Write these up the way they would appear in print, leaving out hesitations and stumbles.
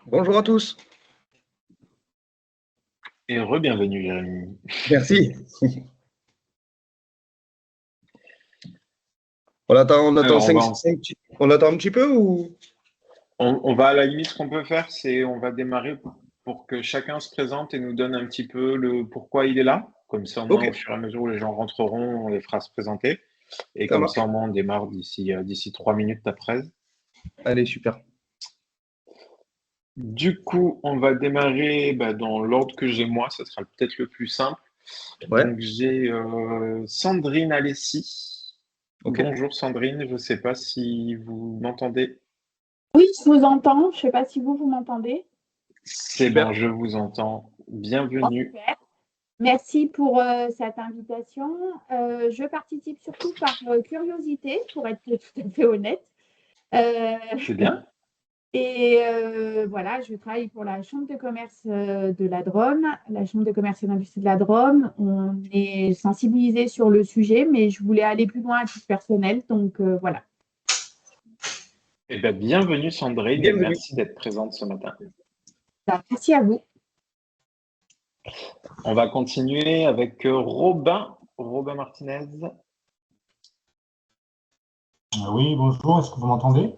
Bonjour à tous. Et re-bienvenue, Jérémy. Merci. On attend Alors, 5, on attend un petit peu ou? on va à la limite, ce qu'on peut faire, c'est on va démarrer pour que chacun se présente et nous donne un petit peu le pourquoi il est là. Comme ça, au moins, Ok, au fur et à mesure où les gens rentreront, on les fera se présenter. Et ça comme ça, marche. au moins, on démarre d'ici 3 minutes après. Allez, super. Du coup, on va démarrer dans l'ordre que j'ai moi, ce sera peut-être le plus simple. Ouais, Donc, j'ai Sandrine Alessi. ok. Bonjour Sandrine, je ne sais pas si vous m'entendez. Oui, je vous entends. Je ne sais pas si vous m'entendez. C'est bon, Super. je vous entends. Oh, Bienvenue. super. Merci pour cette invitation. Je participe surtout par curiosité, pour être tout à fait honnête. Euh, C'est bien. Voilà, je travaille pour la Chambre de commerce de la Drôme, la Chambre de commerce et d'industrie de la Drôme. On est sensibilisé sur le sujet, mais je voulais aller plus loin à titre personnel. Donc, voilà. Eh bien, bienvenue Sandrine et Bienvenue. merci d'être présente ce matin. Merci à vous. On va continuer avec Robin Martinez. Oui, bonjour, est-ce que vous m'entendez?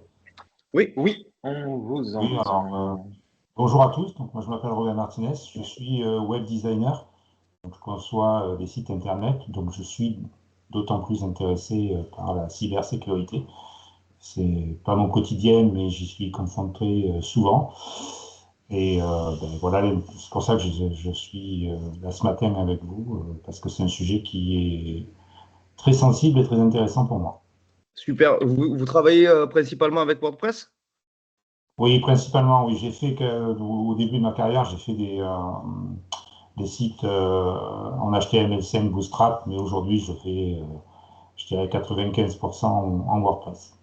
Oui, Oui, on vous Oui, alors, entend. bonjour à tous. Donc, moi, je m'appelle Robin Martinez, je suis web designer, donc je conçois des sites internet, donc je suis d'autant plus intéressé par la cybersécurité. C'est pas mon quotidien, mais j'y suis confronté souvent. Et voilà, c'est pour ça que je suis là ce matin avec vous, parce que c'est un sujet qui est très sensible et très intéressant pour moi. super. Vous travaillez principalement avec WordPress? Oui, principalement, oui. J'ai fait au début de ma carrière, j'ai fait des sites en HTML5 Bootstrap, mais aujourd'hui, je fais, je dirais, 95% en WordPress.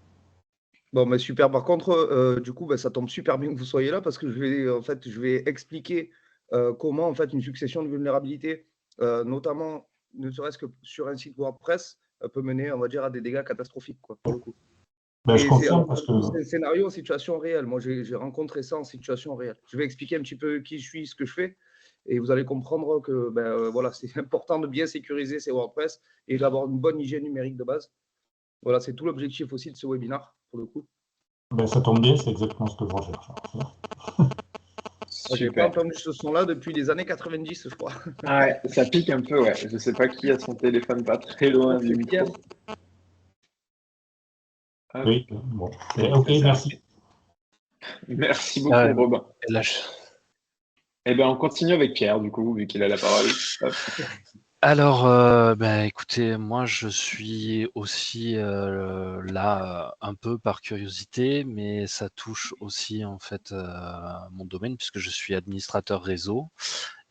Bon, mais super. Par contre, du coup, ça tombe super bien que vous soyez là parce que je vais expliquer comment en fait une succession de vulnérabilités, notamment ne serait-ce que sur un site WordPress, peut mener, on va dire, à des dégâts catastrophiques, quoi, pour le coup. Ben, je Et c'est confirme alors, parce que, c'est un scénario en situation réelle. Moi, j'ai rencontré ça en situation réelle. Je vais expliquer un petit peu qui je suis, ce que je fais, et vous allez comprendre que voilà, c'est important de bien sécuriser ces WordPress et d'avoir une bonne hygiène numérique de base. Voilà, c'est tout l'objectif aussi de ce webinaire, pour le coup. ben, ça tombe bien, c'est exactement ce que je recherche. Je n'ai pas Super. entendu ce son-là depuis les années 90, je crois. Ah ouais, ça pique un peu, ouais. Je sais pas qui a son téléphone pas très loin du C'est Pierre. micro. Hop, Oui, bon. Ok, ça s'arrête. merci. Merci beaucoup, Robin. Là, Eh bien, on continue avec Pierre, du coup, vu qu'il a la parole. Hop. Alors, écoutez, moi, je suis aussi là un peu par curiosité, mais ça touche aussi en fait mon domaine puisque je suis administrateur réseau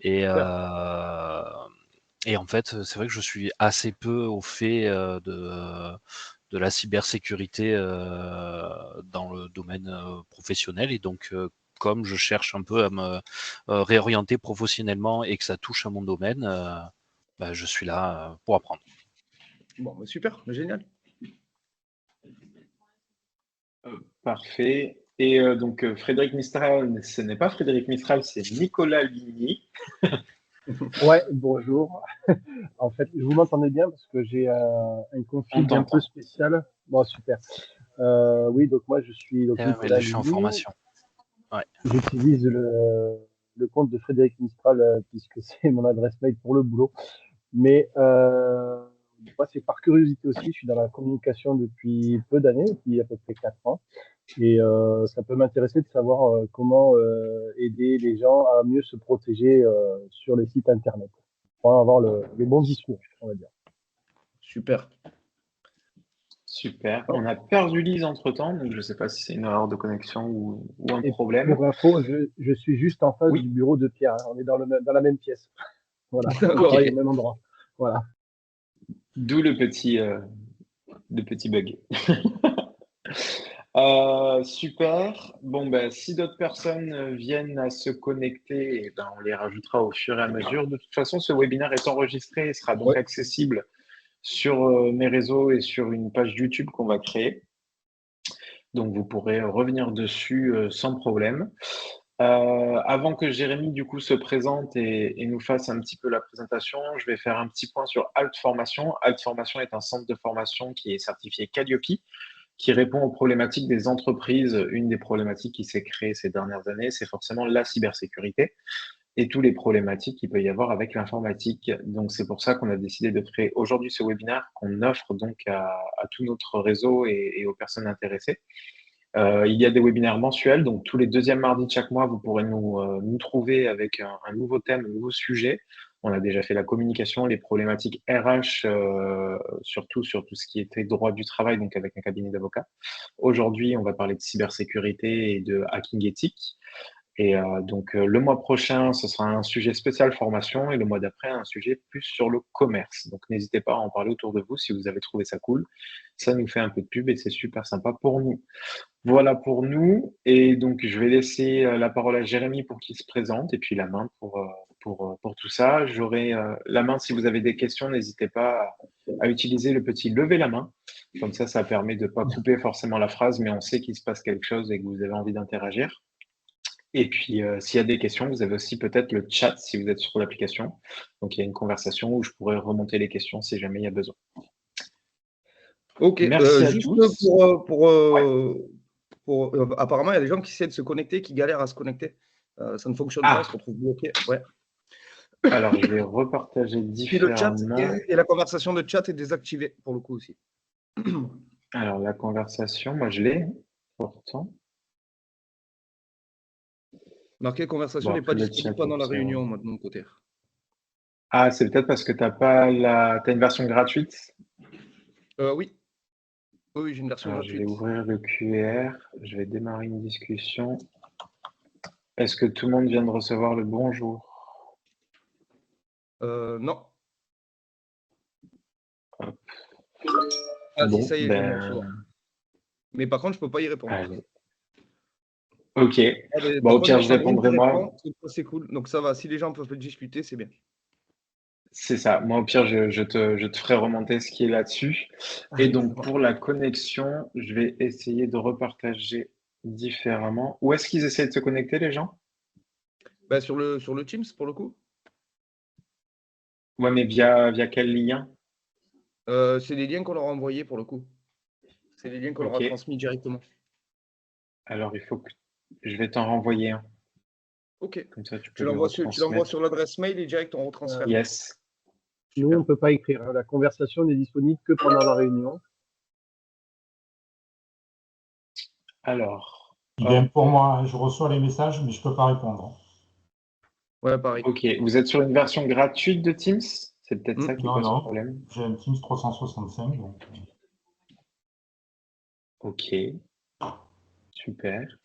et euh, et en fait, c'est vrai que je suis assez peu au fait de la cybersécurité dans le domaine professionnel et donc comme je cherche un peu à me réorienter professionnellement et que ça touche à mon domaine. Je suis là pour apprendre. Bon, super, génial. Parfait. Et donc, Frédéric Mistral, ce n'est pas Frédéric Mistral, c'est Nicolas Ligny. Ouais, bonjour. En fait, vous m'entendez bien parce que j'ai un On config un peu t'entend. spécial. Bon, super. Oui, donc moi, je suis donc Mais Nicolas là, je suis en Ligny. formation. Ouais. J'utilise le compte de Frédéric Mistral puisque c'est mon adresse mail pour le boulot. Mais moi, c'est par curiosité aussi. Je suis dans la communication depuis peu d'années, depuis à peu près 4 ans. Et ça peut m'intéresser de savoir comment aider les gens à mieux se protéger sur les sites Internet, pour avoir les bons discours, on va dire. Super. Super. On a perdu Lise entre-temps, donc je ne sais pas si c'est une erreur de connexion ou un Et problème. pour info, je suis juste en face du Oui. bureau de Pierre. Hein. On est dans la même pièce. Voilà, on D'accord. travaille au même endroit. Voilà. D'où le petit bug. Super. Bon, si d'autres personnes viennent à se connecter, eh ben, on les rajoutera au fur et à mesure. De toute façon, ce webinaire est enregistré et sera donc Ouais. accessible sur mes réseaux et sur une page YouTube qu'on va créer. Donc, vous pourrez revenir dessus sans problème. Avant que Jérémy, du coup, se présente et nous fasse un petit peu la présentation, je vais faire un petit point sur Alt Formation. Alt Formation est un centre de formation qui est certifié Calliope, qui répond aux problématiques des entreprises. Une des problématiques qui s'est créée ces dernières années, c'est forcément la cybersécurité et tous les problématiques qu'il peut y avoir avec l'informatique. Donc, c'est pour ça qu'on a décidé de créer aujourd'hui ce webinaire qu'on offre donc à tout notre réseau et aux personnes intéressées. Il y a des webinaires mensuels, donc tous les deuxièmes mardis de chaque mois, vous pourrez nous trouver avec un nouveau thème, un nouveau sujet. On a déjà fait la communication, les problématiques RH, surtout sur tout ce qui était droit du travail, donc avec un cabinet d'avocats. Aujourd'hui, on va parler de cybersécurité et de hacking éthique. Et donc, le mois prochain, ce sera un sujet spécial formation et le mois d'après, un sujet plus sur le commerce. Donc, n'hésitez pas à en parler autour de vous si vous avez trouvé ça cool. Ça nous fait un peu de pub et c'est super sympa pour nous. Voilà pour nous. Et donc, je vais laisser la parole à Jérémy pour qu'il se présente et puis la main pour tout ça. J'aurai la main si vous avez des questions. N'hésitez pas à utiliser le petit lever la main. Comme ça permet de ne pas couper forcément la phrase, mais on sait qu'il se passe quelque chose et que vous avez envie d'interagir. Et puis, s'il y a des questions, vous avez aussi peut-être le chat si vous êtes sur l'application. Donc, il y a une conversation où je pourrais remonter les questions si jamais il y a besoin. Ok, merci à juste tous. apparemment, il y a des gens qui essaient de se connecter, qui galèrent à se connecter. Ça ne fonctionne pas, ils se retrouvent bloqués. Ouais. Alors, je vais repartager différemment. Et le chat et la conversation de chat est désactivée pour le coup aussi. Alors, la conversation, moi, je l'ai pourtant. Marqué conversation n'est pas disponible pendant la réunion, moi, de mon côté. Ah, c'est peut-être parce que tu n'as pas t'as une version gratuite? Oui. Oui, j'ai une version Alors, gratuite. je vais ouvrir le QR, je vais démarrer une discussion. Est-ce que tout le monde vient de recevoir le bonjour? Non. Hop. Ah bon, si, ça y est, je viens de recevoir. Mais par contre, je ne peux pas y répondre. Allez. Ok. Bon, au pire, je répondrai moi. C'est cool. Donc ça va. Si les gens peuvent discuter, c'est bien. C'est ça. Moi, au pire, je te ferai remonter ce qui est là-dessus. Et donc, pour la connexion, je vais essayer de repartager différemment. Où est-ce qu'ils essaient de se connecter, les gens? Sur le Teams, pour le coup. Ouais, mais via quel lien? C'est des liens qu'on leur a envoyés, pour le coup. C'est des liens qu'on leur a transmis directement. Alors, il faut que je vais t'en renvoyer un. Ok. Comme ça, tu l'envoies sur l'adresse mail et direct on retransfère. Yes. Nous, on ne peut pas écrire. La conversation n'est disponible que pendant la réunion. Alors. Idem pour moi, je reçois les messages, mais je ne peux pas répondre. Ouais, pareil. Ok, vous êtes sur une version gratuite de Teams? C'est peut-être ça qui pose problème. J'ai un Teams 365. Donc... Ok, super.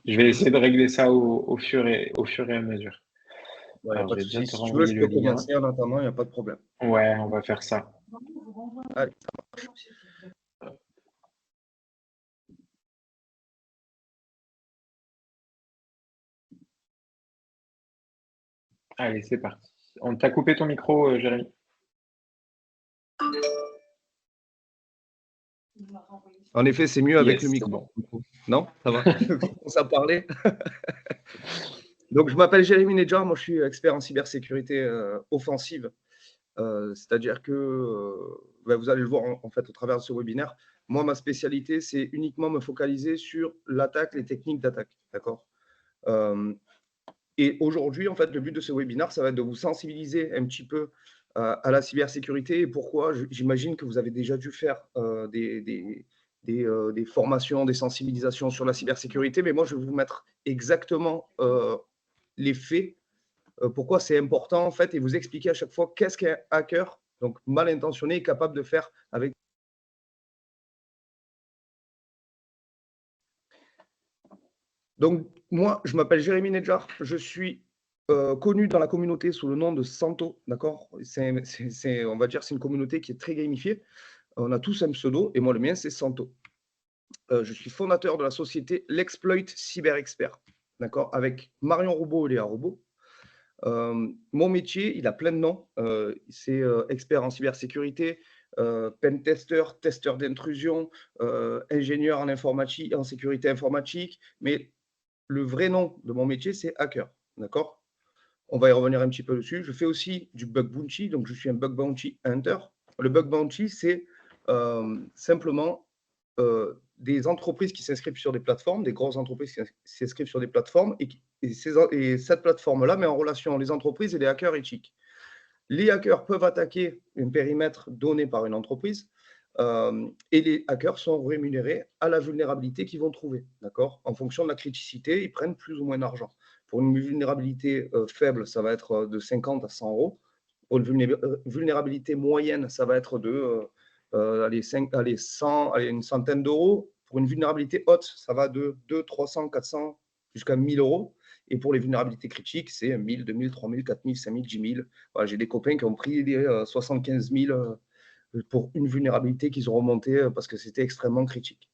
Je vais essayer de régler ça au fur et à mesure. Ouais, alors, je vais bien te si tu veux, je peux lien. commencer en attendant, il n'y a pas de problème. Ouais, on va faire ça. Allez. Allez, c'est parti. On t'a coupé ton micro, Jérémy? En effet, c'est mieux avec le micro. Bon. Non, ça va. On s'en parlait. Donc, je m'appelle Jérémy Nedjar. Moi, je suis expert en cybersécurité offensive. C'est-à-dire que vous allez le voir en fait au travers de ce webinaire. Moi, ma spécialité, c'est uniquement me focaliser sur l'attaque, les techniques d'attaque. D'accord. Et aujourd'hui, en fait, le but de ce webinaire, ça va être de vous sensibiliser un petit peu à la cybersécurité et pourquoi. J'imagine que vous avez déjà dû faire des formations, des sensibilisations sur la cybersécurité, mais moi, je vais vous mettre exactement les faits, pourquoi c'est important, en fait, et vous expliquer à chaque fois qu'est-ce qu'un hacker, donc mal intentionné, est capable de faire avec. Donc, moi, je m'appelle Jérémy Nedjar, je suis connu dans la communauté sous le nom de Santo, d'accord. On va dire c'est une communauté qui est très gamifiée. On a tous un pseudo, et moi, le mien, c'est Santo. Je suis fondateur de la société L'Exploit Cyber Expert, d'accord, avec Marion Roubaud et Léa Roubaud. Mon métier, il a plein de noms. C'est expert en cybersécurité, pentester, testeur d'intrusion, ingénieur en informatique, en sécurité informatique, mais le vrai nom de mon métier, c'est hacker, d'accord? On va y revenir un petit peu dessus. Je fais aussi du bug bounty, donc je suis un bug bounty hunter. Le bug bounty, c'est simplement des entreprises qui s'inscrivent sur des plateformes, des grosses entreprises qui s'inscrivent sur des plateformes, et cette plateforme-là met en relation les entreprises et les hackers éthiques. Les hackers peuvent attaquer un périmètre donné par une entreprise, et les hackers sont rémunérés à la vulnérabilité qu'ils vont trouver, d'accord? En fonction de la criticité, ils prennent plus ou moins d'argent. Pour une vulnérabilité faible, ça va être de 50 à 100 euros. Pour une vulnérabilité moyenne, ça va être de une centaine d'euros. Pour une vulnérabilité haute, ça va de 200, 300, 400 jusqu'à 1000 euros. Et pour les vulnérabilités critiques, c'est 1000, 2000, 3000, 4000, 5000, 10 000. Voilà, j'ai des copains qui ont pris 75 000 pour une vulnérabilité qu'ils ont remontée parce que c'était extrêmement critique.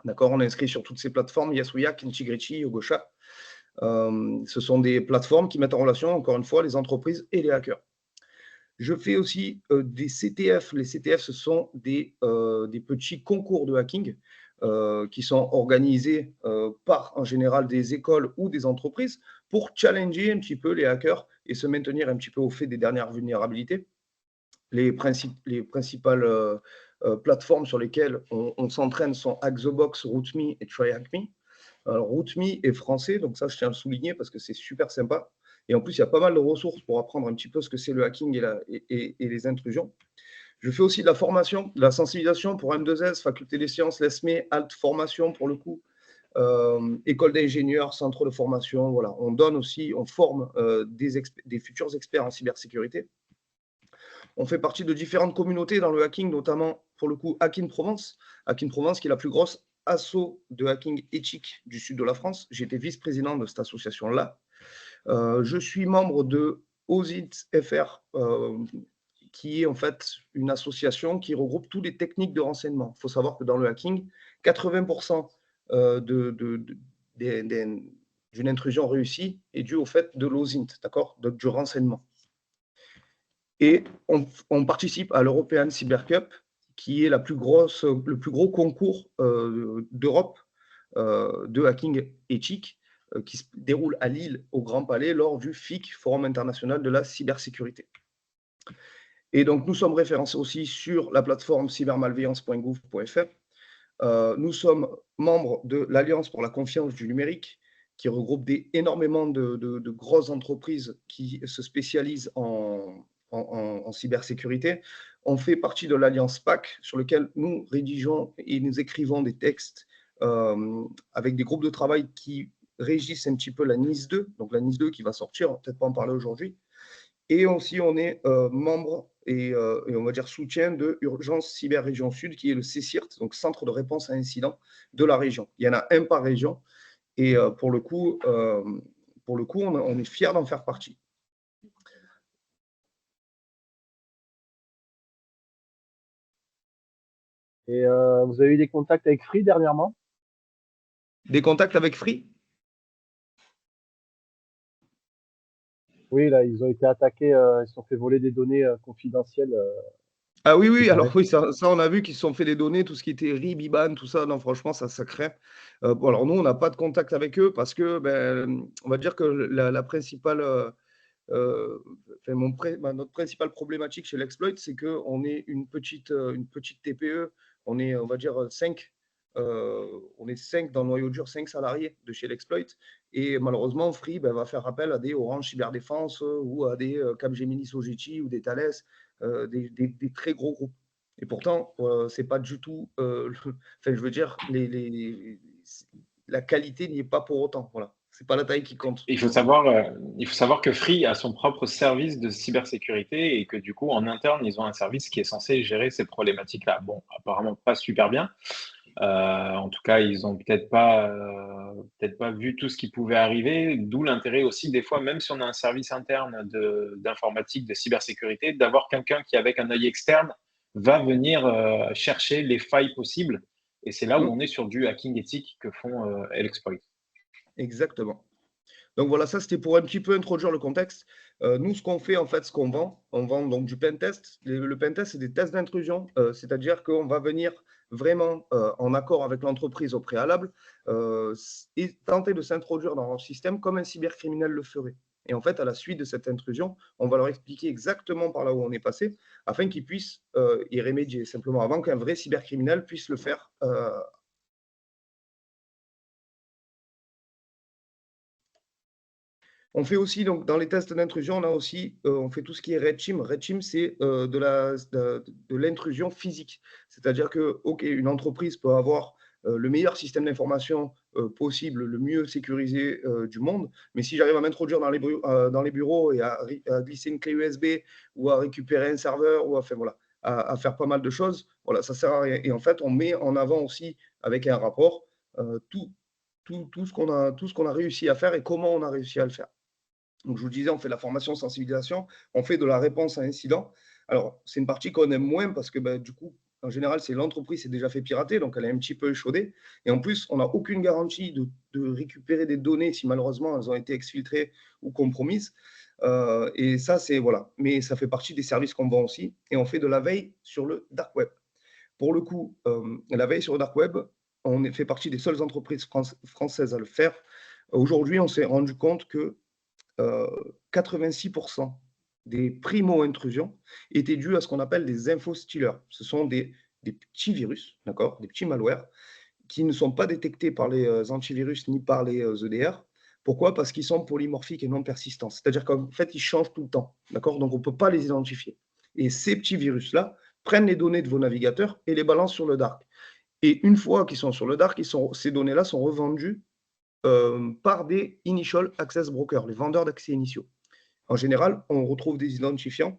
D'accord, on est inscrit sur toutes ces plateformes, Yasuyak, Integrity, Yogosha. Ce sont des plateformes qui mettent en relation, encore une fois, les entreprises et les hackers. Je fais aussi des CTF. Les CTF, ce sont des petits concours de hacking qui sont organisés par, en général, des écoles ou des entreprises pour challenger un petit peu les hackers et se maintenir un petit peu au fait des dernières vulnérabilités. Les principales plateformes sur lesquelles on s'entraîne sont Hack the Box, RootMe et TryHackMe. Alors, RootMe est français, donc ça, je tiens à le souligner parce que c'est super sympa. Et en plus, il y a pas mal de ressources pour apprendre un petit peu ce que c'est le hacking et les intrusions. Je fais aussi de la formation, de la sensibilisation pour M2S, Faculté des Sciences, l'ESME, Alt Formation pour le coup, école d'ingénieurs, centre de formation. Voilà. On donne aussi, on forme des futurs experts en cybersécurité. On fait partie de différentes communautés dans le hacking, notamment pour le coup Hacking Provence. Hacking Provence qui est la plus grosse asso de hacking éthique du sud de la France. J'étais vice-président de cette association-là. Je suis membre de OSINT FR, qui est en fait une association qui regroupe toutes les techniques de renseignement. Il faut savoir que dans le hacking, 80% d'une intrusion réussie est due au fait de l'OSINT, d'accord, donc du renseignement. Et on participe à l'European Cyber Cup, qui est le plus gros concours d'Europe de hacking éthique, qui se déroule à Lille, au Grand Palais, lors du FIC, Forum international de la cybersécurité. Et donc, nous sommes référencés aussi sur la plateforme cybermalveillance.gouv.fr. Nous sommes membres de l'Alliance pour la confiance du numérique, qui regroupe énormément de grosses entreprises qui se spécialisent en cybersécurité. On fait partie de l'Alliance PAC, sur lequel nous rédigeons et nous écrivons des textes avec des groupes de travail qui régissent un petit peu la NIS 2, donc la NIS 2 qui va sortir, on va peut-être pas en parler aujourd'hui. Et aussi, on est membre et on va dire soutien de Urgence Cyber Région Sud, qui est le CCIRT, donc Centre de réponse à incidents de la région. Il y en a un par région, et pour le coup, on est fiers d'en faire partie. Et vous avez eu des contacts avec Free dernièrement? Des contacts avec Free? Oui, là, ils ont été attaqués, ils se sont fait voler des données confidentielles. Ah oui, oui, alors oui, ça on a vu qu'ils se sont fait des données, tout ce qui était RIB, IBAN, tout ça. Non, franchement, ça craint. Bon, alors nous, on n'a pas de contact avec eux parce que, on va dire que la principale, notre principale problématique chez l'Exploit, c'est qu'on est une petite TPE. On est, on va dire, 5. On est 5 dans le noyau dur, 5 salariés de chez l'Exploit. Et malheureusement, Free va faire appel à des Orange Cyberdéfense ou à des Capgemini Sogeti ou des Thales, des très gros groupes. Et pourtant, c'est pas du tout. Enfin, je veux dire, la qualité n'y est pas pour autant. Voilà. C'est pas la taille qui compte. Il faut savoir que Free a son propre service de cybersécurité et que du coup, en interne, ils ont un service qui est censé gérer ces problématiques-là. Bon, apparemment pas super bien. En tout cas, ils ont peut-être pas vu tout ce qui pouvait arriver, d'où l'intérêt aussi des fois, même si on a un service interne d'informatique, de cybersécurité, d'avoir quelqu'un qui, avec un œil externe, va venir chercher les failles possibles. Et c'est là où on est sur du hacking éthique que font L-Exploit. Exactement. Donc voilà, ça c'était pour un petit peu introduire le contexte. Nous, ce qu'on fait, en fait, ce qu'on vend, on vend donc du pentest. Le pentest, c'est des tests d'intrusion, c'est-à-dire qu'on va venir vraiment en accord avec l'entreprise au préalable et tenter de s'introduire dans leur système comme un cybercriminel le ferait. Et en fait, à la suite de cette intrusion, on va leur expliquer exactement par là où on est passé afin qu'ils puissent y remédier, simplement avant qu'un vrai cybercriminel puisse le faire. On fait aussi, donc, dans les tests d'intrusion, on fait tout ce qui est Red Team. Red Team, c'est de l'intrusion physique. C'est-à-dire que, OK, une entreprise peut avoir le meilleur système d'information possible, le mieux sécurisé du monde, mais si j'arrive à m'introduire dans les bureaux et à glisser une clé USB ou à récupérer un serveur ou à faire pas mal de choses, voilà, ça sert à rien. Et en fait, on met en avant aussi, avec un rapport, tout ce qu'on a réussi à faire et comment on a réussi à le faire. Donc, je vous disais, on fait de la formation, sensibilisation, on fait de la réponse à incident. Alors, c'est une partie qu'on aime moins parce que du coup, en général, c'est l'entreprise qui s'est déjà fait pirater, donc elle est un petit peu échaudée. Et en plus, on n'a aucune garantie de récupérer des données si malheureusement elles ont été exfiltrées ou compromises. Et ça, c'est voilà. Mais ça fait partie des services qu'on vend aussi. Et on fait de la veille sur le dark web. Pour le coup, la veille sur le dark web, on fait partie des seules entreprises françaises à le faire. Aujourd'hui, on s'est rendu compte que 86% des primo-intrusions étaient dues à ce qu'on appelle des info-stealers. Ce sont des petits virus, d'accord, des petits malwares, qui ne sont pas détectés par les antivirus ni par les EDR. Pourquoi? Parce qu'ils sont polymorphiques et non persistants. C'est-à-dire qu'en fait, ils changent tout le temps, d'accord? Donc, on ne peut pas les identifier. Et ces petits virus-là prennent les données de vos navigateurs et les balancent sur le dark. Et une fois qu'ils sont sur le dark, ces données-là sont revendues par des Initial Access Brokers, les vendeurs d'accès initiaux. En général, on retrouve des identifiants,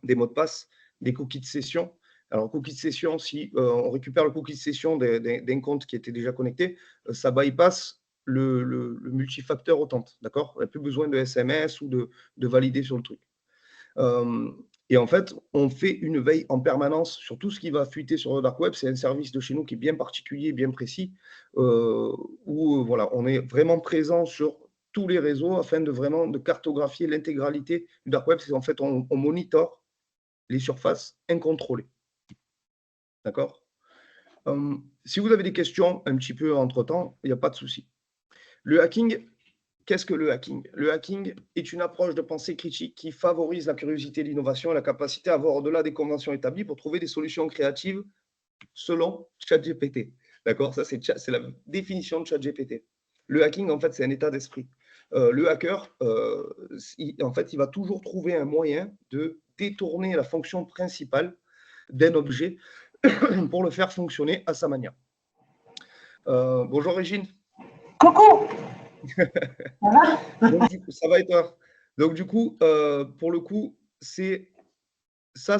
des mots de passe, des cookies de session. Alors, cookies de session, si on récupère le cookie de session d'un compte qui était déjà connecté, ça bypass le multifacteur authentique, d'accord? On n'a plus besoin de SMS ou de valider sur le truc. Et en fait, on fait une veille en permanence sur tout ce qui va fuiter sur le dark web. C'est un service de chez nous qui est bien particulier, bien précis, où voilà, on est vraiment présent sur tous les réseaux afin de cartographier l'intégralité du dark web. C'est en fait, on monitore les surfaces incontrôlées. D'accord? Si vous avez des questions un petit peu entre-temps, il n'y a pas de souci. Le hacking, qu'est-ce que le hacking? Le hacking est une approche de pensée critique qui favorise la curiosité, l'innovation et la capacité à voir au-delà des conventions établies pour trouver des solutions créatives selon ChatGPT. D'accord? Ça, c'est la définition de ChatGPT. Le hacking, en fait, c'est un état d'esprit. Le hacker, en fait, il va toujours trouver un moyen de détourner la fonction principale d'un objet pour le faire fonctionner à sa manière. Bonjour Régine. Coucou. Donc, du coup, ça va et toi? Donc, du coup, pour le coup, c'est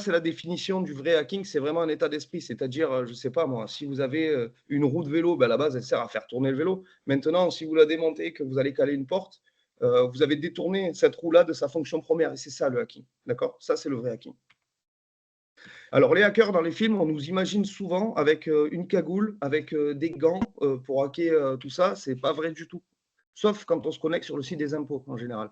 la définition du vrai hacking, c'est vraiment un état d'esprit. C'est-à-dire, je ne sais pas moi, si vous avez une roue de vélo, à la base, elle sert à faire tourner le vélo. Maintenant, si vous la démontez, que vous allez caler une porte, vous avez détourné cette roue-là de sa fonction première. Et c'est ça le hacking. D'accord? Ça, c'est le vrai hacking. Alors, les hackers dans les films, on nous imagine souvent avec une cagoule, avec des gants pour hacker tout ça. Ce n'est pas vrai du tout. Sauf quand on se connecte sur le site des impôts en général.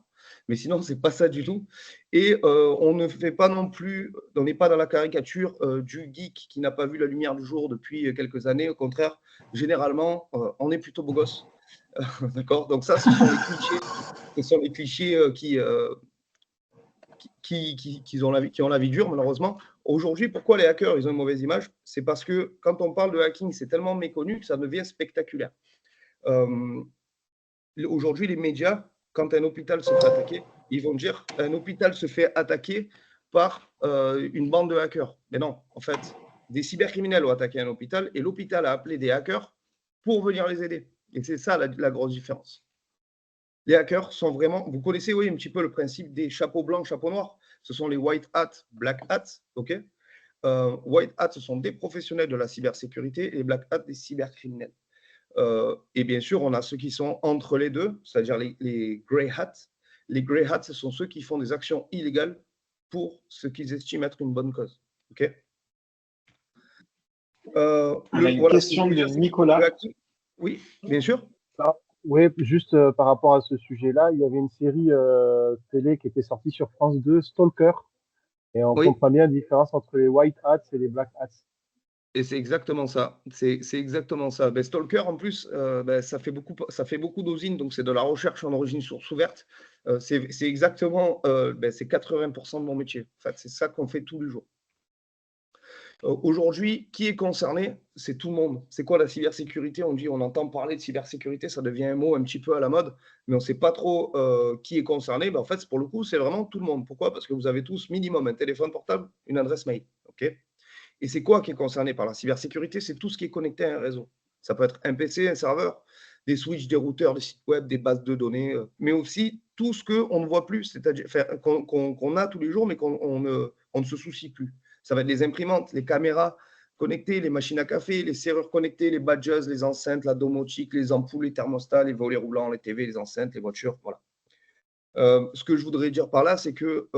Mais sinon, ce n'est pas ça du tout. Et on ne fait pas non plus, on n'est pas dans la caricature du geek qui n'a pas vu la lumière du jour depuis quelques années. Au contraire, généralement, on est plutôt beau gosse. D'accord? Donc ça, ce sont les clichés. Ce sont les clichés qui ont la vie dure, malheureusement. Aujourd'hui, pourquoi les hackers ils ont une mauvaise image? C'est parce que quand on parle de hacking, c'est tellement méconnu que ça devient spectaculaire. Aujourd'hui, les médias, quand un hôpital se fait attaquer, ils vont dire un hôpital se fait attaquer par une bande de hackers. Mais non, en fait, des cybercriminels ont attaqué un hôpital et l'hôpital a appelé des hackers pour venir les aider. Et c'est ça la grosse différence. Les hackers sont vraiment, vous connaissez oui, un petit peu le principe des chapeaux blancs, chapeaux noirs. Ce sont les white hats, black hats. Ok. White hats, ce sont des professionnels de la cybersécurité et les black hats, des cybercriminels. Et bien sûr, on a ceux qui sont entre les deux, c'est-à-dire les grey hats. Les grey hats, ce sont ceux qui font des actions illégales pour ce qu'ils estiment être une bonne cause. Ok. On a une question de Nicolas. Oui, bien sûr. Alors, Oui, juste par rapport à ce sujet-là, il y avait une série télé qui était sortie sur France 2, Stalker, et on Oui, comprend bien la différence entre les white hats et les black hats. et c'est exactement ça. C'est exactement ça. Ben, Stalker, en plus, ben, ça fait beaucoup d'osines, donc c'est de la recherche en origine source ouverte. C'est exactement, ben, c'est 80% de mon métier. En fait, c'est ça qu'on fait tous les jours. Aujourd'hui, qui est concerné? C'est tout le monde. C'est quoi la cybersécurité? On entend parler de cybersécurité, ça devient un mot un petit peu à la mode, mais on ne sait pas trop qui est concerné. Ben, en fait, pour le coup, c'est vraiment tout le monde. Pourquoi? Parce que vous avez tous minimum un téléphone portable, une adresse mail. OK? Et c'est quoi qui est concerné par la cybersécurité? C'est tout ce qui est connecté à un réseau. Ça peut être un PC, un serveur, des switches, des routeurs, des sites web, des bases de données, mais aussi tout ce qu'on ne voit plus, c'est-à-dire qu'on a tous les jours, mais qu'on on ne se soucie plus. Ça va être les imprimantes, les caméras connectées, les machines à café, les serrures connectées, les badges, les enceintes, la domotique, les ampoules, les thermostats, les volets roulants, les TV, les enceintes, les voitures, voilà. Ce que je voudrais dire par là, c'est que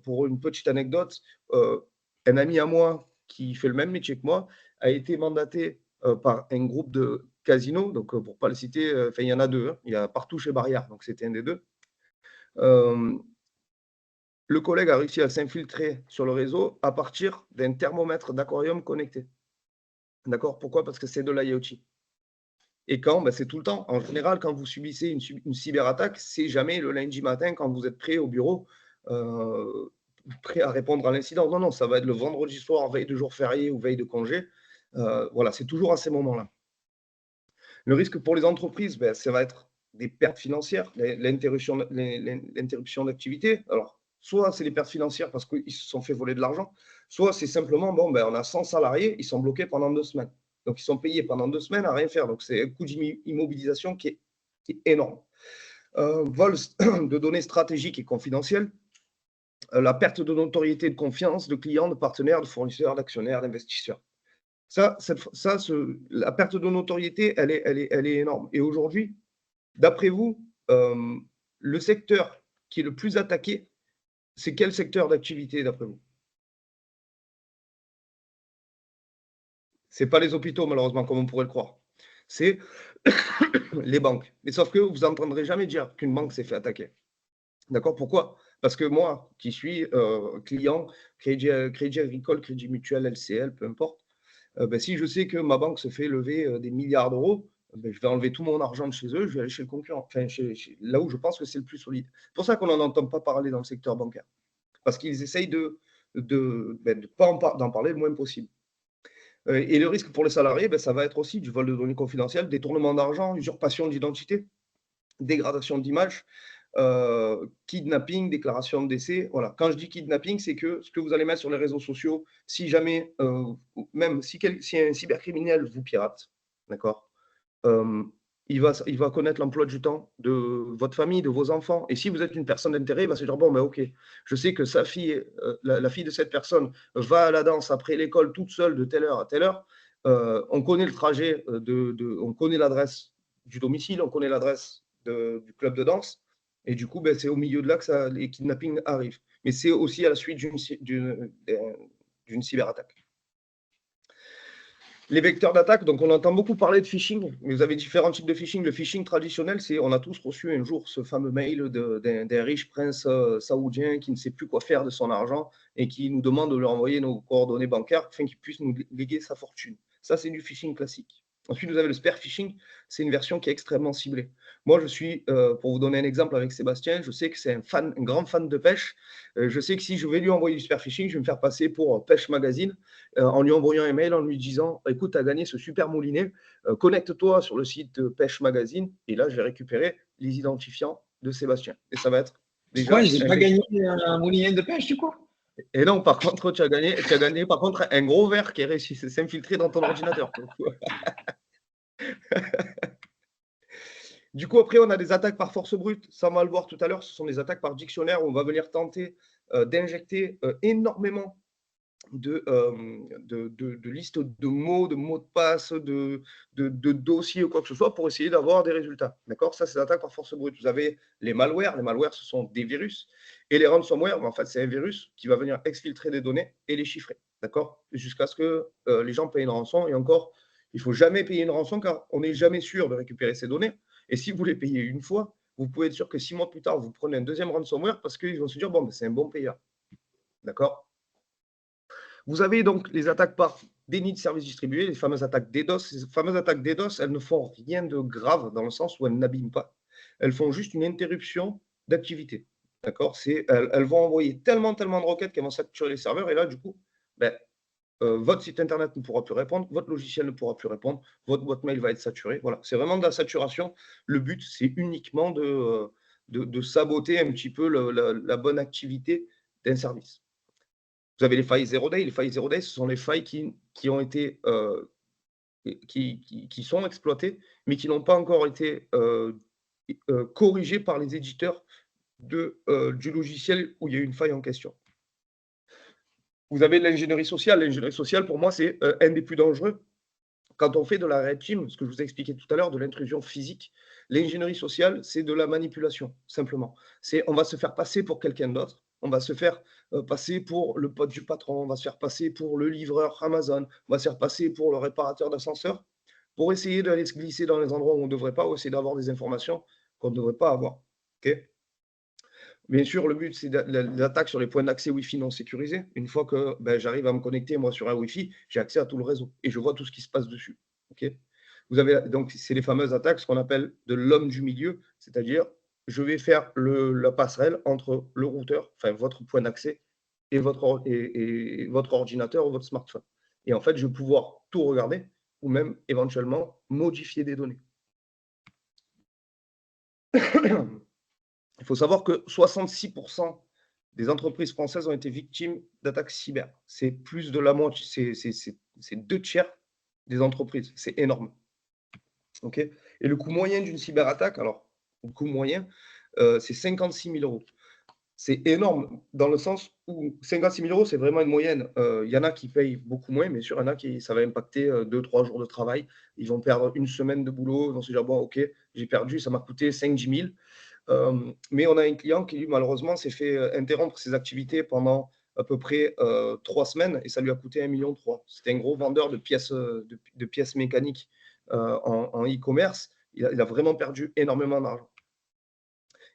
pour une petite anecdote, un ami à moi qui fait le même métier que moi a été mandaté par un groupe de casinos, donc pour ne pas le citer, il y en a deux, hein, il y a partout chez Barrière, donc c'était un des deux. Le collègue a réussi à s'infiltrer sur le réseau à partir d'un thermomètre d'aquarium connecté. D'accord? Pourquoi? Parce que c'est de l'IoT. Et quand? Ben, c'est tout le temps. En général, quand vous subissez une cyberattaque, c'est jamais le lundi matin quand vous êtes prêt au bureau, euh, prêt à répondre à l'incident. Non, non, ça va être le vendredi soir, veille de jour férié ou veille de congé. Voilà, c'est toujours à ces moments-là. Le risque pour les entreprises, ben, ça va être des pertes financières, l'interruption d'activité. Alors, soit c'est des pertes financières parce qu'ils se sont fait voler de l'argent, soit c'est simplement, bon, ben, on a 100 salariés, ils sont bloqués pendant 2 semaines. Donc, ils sont payés pendant 2 semaines à rien faire. Donc, c'est un coût d'immobilisation qui est énorme. Vol de données stratégiques et confidentielles, la perte de notoriété, de confiance de clients, de partenaires, de fournisseurs, d'actionnaires, d'investisseurs. La perte de notoriété, elle est énorme. Et aujourd'hui, d'après vous, le secteur qui est le plus attaqué, c'est quel secteur d'activité d'après vous? Ce n'est pas les hôpitaux, malheureusement, comme on pourrait le croire. C'est les banques. Mais sauf que vous n'entendrez jamais dire qu'une banque s'est fait attaquer. D'accord? Pourquoi? Parce que moi, qui suis client, crédit agricole, crédit mutuel, LCL, peu importe, ben, si je sais que ma banque se fait lever des milliards d'euros, ben, je vais enlever tout mon argent de chez eux, je vais aller chez le concurrent, enfin, là où je pense que c'est le plus solide. C'est pour ça qu'on n'en entend pas parler dans le secteur bancaire. Parce qu'ils essayent d'en parler le moins possible. Et le risque pour les salariés, ben, ça va être aussi du vol de données confidentielles, détournement d'argent, usurpation d'identité, dégradation d'image, kidnapping, déclaration de décès. Voilà. Quand je dis kidnapping, c'est que ce que vous allez mettre sur les réseaux sociaux, si jamais, même si un cybercriminel vous pirate, d'accord, il va connaître l'emploi du temps de votre famille, de vos enfants. Et si vous êtes une personne d'intérêt, il va se dire, bon, ben ok, je sais que sa fille, la fille de cette personne va à la danse après l'école toute seule de telle heure à telle heure. On connaît le trajet, on connaît l'adresse du domicile, on connaît l'adresse du club de danse. Et du coup, ben, c'est au milieu de là que les kidnappings arrivent. Mais c'est aussi à la suite d'une cyberattaque. Les vecteurs d'attaque, donc on entend beaucoup parler de phishing, mais vous avez différents types de phishing. Le phishing traditionnel, c'est on a tous reçu un jour ce fameux mail d'un riche prince saoudien qui ne sait plus quoi faire de son argent et qui nous demande de lui envoyer nos coordonnées bancaires afin qu'il puisse nous léguer sa fortune. Ça, c'est du phishing classique. Ensuite, vous avez le spear phishing, c'est une version qui est extrêmement ciblée. Moi, je suis, pour vous donner un exemple avec Sébastien, je sais que c'est un grand fan de pêche. Je sais que si je vais lui envoyer du spear phishing, je vais me faire passer pour Pêche Magazine en lui envoyant un mail en lui disant « Écoute, tu as gagné ce super moulinet, connecte-toi sur le site de Pêche Magazine. » Et là, je vais récupérer les identifiants de Sébastien. Et ça va être déjà… Ouais, j'ai pas gagné un moulinet de pêche, du coup. Et non, par contre, tu as gagné par contre un gros verre qui est réussi à s'infiltrer dans ton ordinateur. Du coup, après, on a des attaques par force brute. Ça, on va le voir tout à l'heure. Ce sont des attaques par dictionnaire où on va venir tenter d'injecter énormément de listes de mots de passe, de dossiers ou quoi que ce soit pour essayer d'avoir des résultats. D'accord? Ça, c'est l'attaque par force brute. Vous avez les malwares. Les malwares, ce sont des virus. Et les ransomware, en fait, c'est un virus qui va venir exfiltrer des données et les chiffrer. D'accord? Jusqu'à ce que les gens payent une rançon. Et encore, il ne faut jamais payer une rançon car on n'est jamais sûr de récupérer ces données. Et si vous les payez une fois, vous pouvez être sûr que 6 mois plus tard, vous prenez un deuxième ransomware parce qu'ils vont se dire, bon, ben, c'est un bon payeur. D'accord? Vous avez donc les attaques par déni de service distribué, les fameuses attaques DDoS. Ces fameuses attaques DDoS, elles ne font rien de grave dans le sens où elles n'abîment pas. Elles font juste une interruption d'activité. D'accord? Elles vont envoyer tellement de requêtes qu'elles vont saturer les serveurs. Et là, du coup, ben, votre site internet ne pourra plus répondre, votre logiciel ne pourra plus répondre, votre boîte mail va être saturée. Voilà, c'est vraiment de la saturation. Le but, c'est uniquement de saboter un petit peu la bonne activité d'un service. Vous avez les failles zero day. Les failles zero day, ce sont les failles qui ont été qui sont exploitées, mais qui n'ont pas encore été corrigées par les éditeurs du logiciel où il y a eu une faille en question. Vous avez l'ingénierie sociale. L'ingénierie sociale, pour moi, c'est un des plus dangereux. Quand on fait de la red team, ce que je vous ai expliqué tout à l'heure, de l'intrusion physique, l'ingénierie sociale, c'est de la manipulation, simplement. On va se faire passer pour quelqu'un d'autre, on va se faire passer pour le pote du patron, on va se faire passer pour le livreur Amazon, on va se faire passer pour le réparateur d'ascenseur, pour essayer d'aller se glisser dans les endroits où on ne devrait pas, ou essayer d'avoir des informations qu'on ne devrait pas avoir. Okay. Bien sûr, le but, c'est l'attaque sur les points d'accès Wi-Fi non sécurisés. Une fois que j'arrive à me connecter, moi, sur un Wi-Fi, j'ai accès à tout le réseau et je vois tout ce qui se passe dessus. Okay. Vous avez, donc, c'est les fameuses attaques, ce qu'on appelle de l'homme du milieu, c'est-à-dire, je vais faire la passerelle entre le routeur, enfin, votre point d'accès, et votre ordinateur ou votre smartphone. Et en fait, je vais pouvoir tout regarder ou même, éventuellement, modifier des données. Il faut savoir que 66% des entreprises françaises ont été victimes d'attaques cyber. C'est plus de la moitié, c'est 2/3 des entreprises. C'est énorme. Okay. Et le coût moyen d'une cyberattaque, alors, le coût moyen, c'est 56 000 €. C'est énorme dans le sens où 56 000 €, c'est vraiment une moyenne. Il y en a qui payent beaucoup moins, mais sûr, il y en a qui, ça va impacter 2-3 jours de travail. Ils vont perdre une semaine de boulot. Ils vont se dire, bon, OK, j'ai perdu, ça m'a coûté 5-10 000. Mais on a un client qui, lui, malheureusement, s'est fait interrompre ses activités pendant à peu près 3 semaines et ça lui a coûté 1,3 million. C'était un gros vendeur de pièces mécaniques en e-commerce. Il a vraiment perdu énormément d'argent.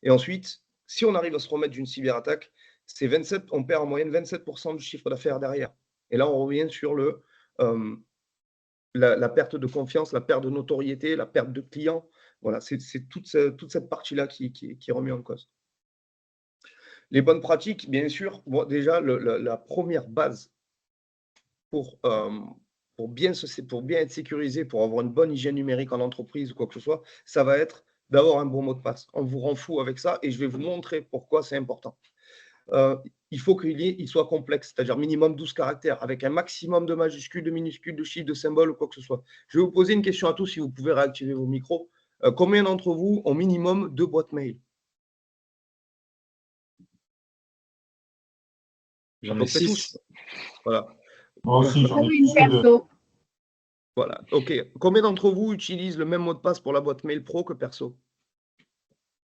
Et ensuite, si on arrive à se remettre d'une cyberattaque, on perd en moyenne 27% du chiffre d'affaires derrière. Et là, on revient sur la perte de confiance, la perte de notoriété, la perte de clients. Voilà, c'est toute cette partie-là qui est remise en cause. Les bonnes pratiques, bien sûr, bon, déjà, la première base pour bien être sécurisé, pour avoir une bonne hygiène numérique en entreprise ou quoi que ce soit, ça va être d'avoir un bon mot de passe. On vous rend fou avec ça et je vais vous montrer pourquoi c'est important. Il faut qu'il soit complexe, c'est-à-dire minimum 12 caractères, avec un maximum de majuscules, de minuscules, de chiffres, de symboles ou quoi que ce soit. Je vais vous poser une question à tous, si vous pouvez réactiver vos micros. Combien d'entre vous ont minimum 2 boîtes mail? J'en ai 6. Voilà. Moi aussi, j'en ai Une plus que 2. perso. Voilà, OK. Combien d'entre vous utilisent le même mot de passe pour la boîte mail pro que perso?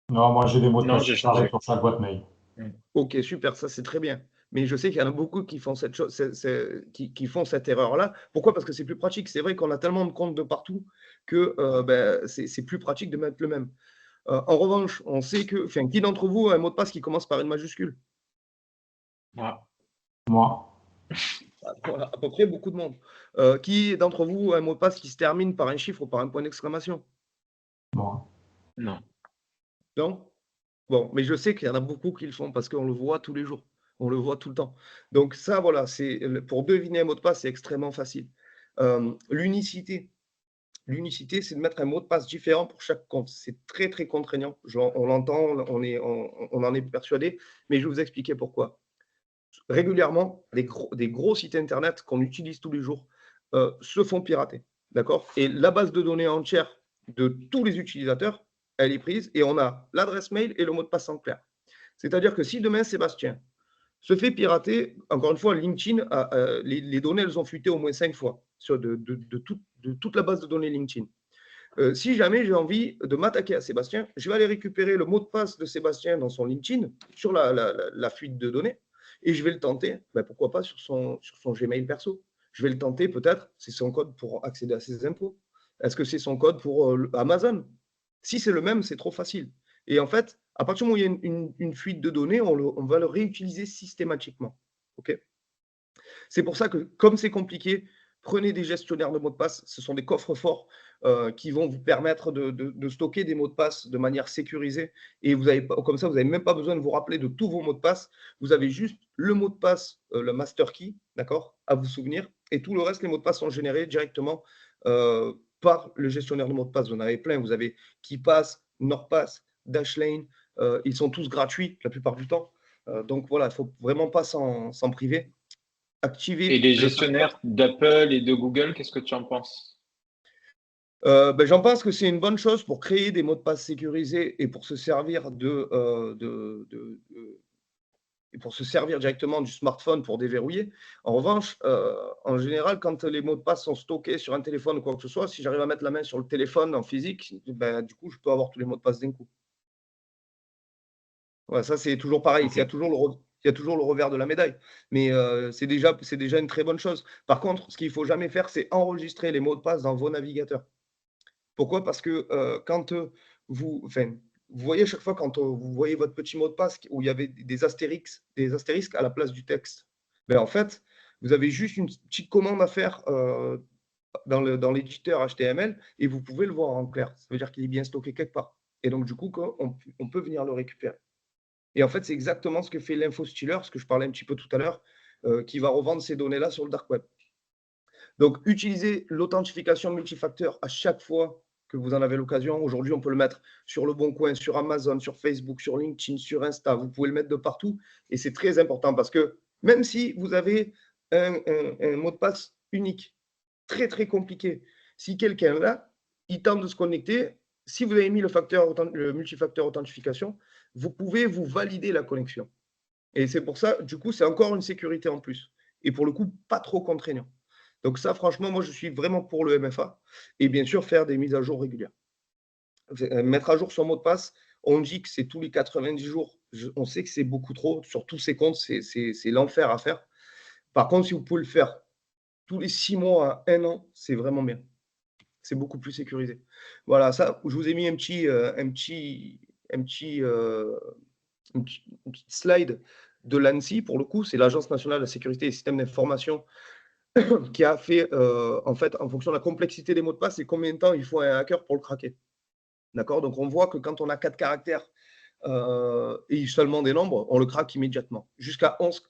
Non, moi j'ai des mots de Non, passe j'ai séparés changé. pour chaque boîte mail. OK, super, ça c'est très bien. Mais je sais qu'il y en a beaucoup qui font cette chose, qui font cette erreur-là. Pourquoi? Parce que c'est plus pratique. C'est vrai qu'on a tellement de comptes de partout que c'est plus pratique de mettre le même. En revanche, on sait que, enfin, qui d'entre vous a un mot de passe qui commence par une majuscule? Moi. Voilà, à peu près beaucoup de monde. Qui d'entre vous a un mot de passe qui se termine par un chiffre ou par un point d'exclamation? Moi. Non. Non? Bon, mais je sais qu'il y en a beaucoup qui le font parce qu'on le voit tous les jours. On le voit tout le temps. Donc ça, voilà, pour deviner un mot de passe, c'est extrêmement facile. L'unicité. L'unicité, c'est de mettre un mot de passe différent pour chaque compte. C'est très, très contraignant. On l'entend, on en est persuadé, mais je vais vous expliquer pourquoi. Régulièrement, des gros sites Internet qu'on utilise tous les jours se font pirater. D'accord? Et la base de données entière de tous les utilisateurs, elle est prise et on a l'adresse mail et le mot de passe en clair. C'est-à-dire que si demain, Sébastien se fait pirater, encore une fois, LinkedIn, les données, elles ont fuité au moins 5 fois de toute la base de données LinkedIn. Si jamais j'ai envie de m'attaquer à Sébastien, je vais aller récupérer le mot de passe de Sébastien dans son LinkedIn, sur la fuite de données, et je vais le tenter, pourquoi pas sur son Gmail perso. Je vais le tenter peut-être, c'est son code pour accéder à ses impôts. Est-ce que c'est son code pour Amazon? Si c'est le même, c'est trop facile. Et en fait, à partir du moment où il y a une fuite de données, on va le réutiliser systématiquement. OK ? C'est pour ça que, comme c'est compliqué, prenez des gestionnaires de mots de passe. Ce sont des coffres forts qui vont vous permettre de stocker des mots de passe de manière sécurisée. Et comme ça, vous n'avez même pas besoin de vous rappeler de tous vos mots de passe. Vous avez juste le mot de passe, le master key, d'accord, à vous souvenir. Et tout le reste, les mots de passe sont générés directement par le gestionnaire de mots de passe. Vous en avez plein. Vous avez KeePass, NordPass, Dashlane. Ils sont tous gratuits la plupart du temps. Donc voilà, il ne faut vraiment pas s'en priver. Activer Et les gestionnaires d'Apple et de Google, qu'est-ce que tu en penses? J'en pense que c'est une bonne chose pour créer des mots de passe sécurisés et pour se servir et pour se servir directement du smartphone pour déverrouiller. En revanche, en général, quand les mots de passe sont stockés sur un téléphone ou quoi que ce soit, si j'arrive à mettre la main sur le téléphone en physique, du coup, je peux avoir tous les mots de passe d'un coup. Ouais, ça, c'est toujours pareil. Ok. Il y a toujours le revers de la médaille. Mais c'est déjà une très bonne chose. Par contre, ce qu'il ne faut jamais faire, c'est enregistrer les mots de passe dans vos navigateurs. Pourquoi? Parce que quand vous voyez chaque fois quand vous voyez votre petit mot de passe où il y avait des astérisques à la place du texte, en fait, vous avez juste une petite commande à faire dans l'éditeur HTML et vous pouvez le voir en clair. Ça veut dire qu'il est bien stocké quelque part. Et donc, du coup, on peut venir le récupérer. Et en fait, c'est exactement ce que fait l'infostealer, ce que je parlais un petit peu tout à l'heure, qui va revendre ces données-là sur le dark web. Donc, utilisez l'authentification multifacteur à chaque fois que vous en avez l'occasion. Aujourd'hui, on peut le mettre sur Le Bon Coin, sur Amazon, sur Facebook, sur LinkedIn, sur Insta. Vous pouvez le mettre de partout. Et c'est très important parce que même si vous avez un mot de passe unique, très, très compliqué, si quelqu'un là, il tente de se connecter, si vous avez mis le multifacteur authentification, vous pouvez vous valider la connexion. Et c'est pour ça, du coup, c'est encore une sécurité en plus. Et pour le coup, pas trop contraignant. Donc ça, franchement, moi, je suis vraiment pour le MFA. Et bien sûr, faire des mises à jour régulières. Mettre à jour son mot de passe, on dit que c'est tous les 90 jours. On sait que c'est beaucoup trop. Sur tous ces comptes, c'est l'enfer à faire. Par contre, si vous pouvez le faire tous les 6 mois à 1 an, c'est vraiment bien. C'est beaucoup plus sécurisé. Voilà, ça, je vous ai mis une petite slide de l'ANSSI, pour le coup, c'est l'Agence nationale de la sécurité des systèmes d'information qui a fait, en fait, en fonction de la complexité des mots de passe et combien de temps il faut à un hacker pour le craquer. D'accord? Donc, on voit que quand on a 4 caractères et seulement des nombres, on le craque immédiatement. Jusqu'à 11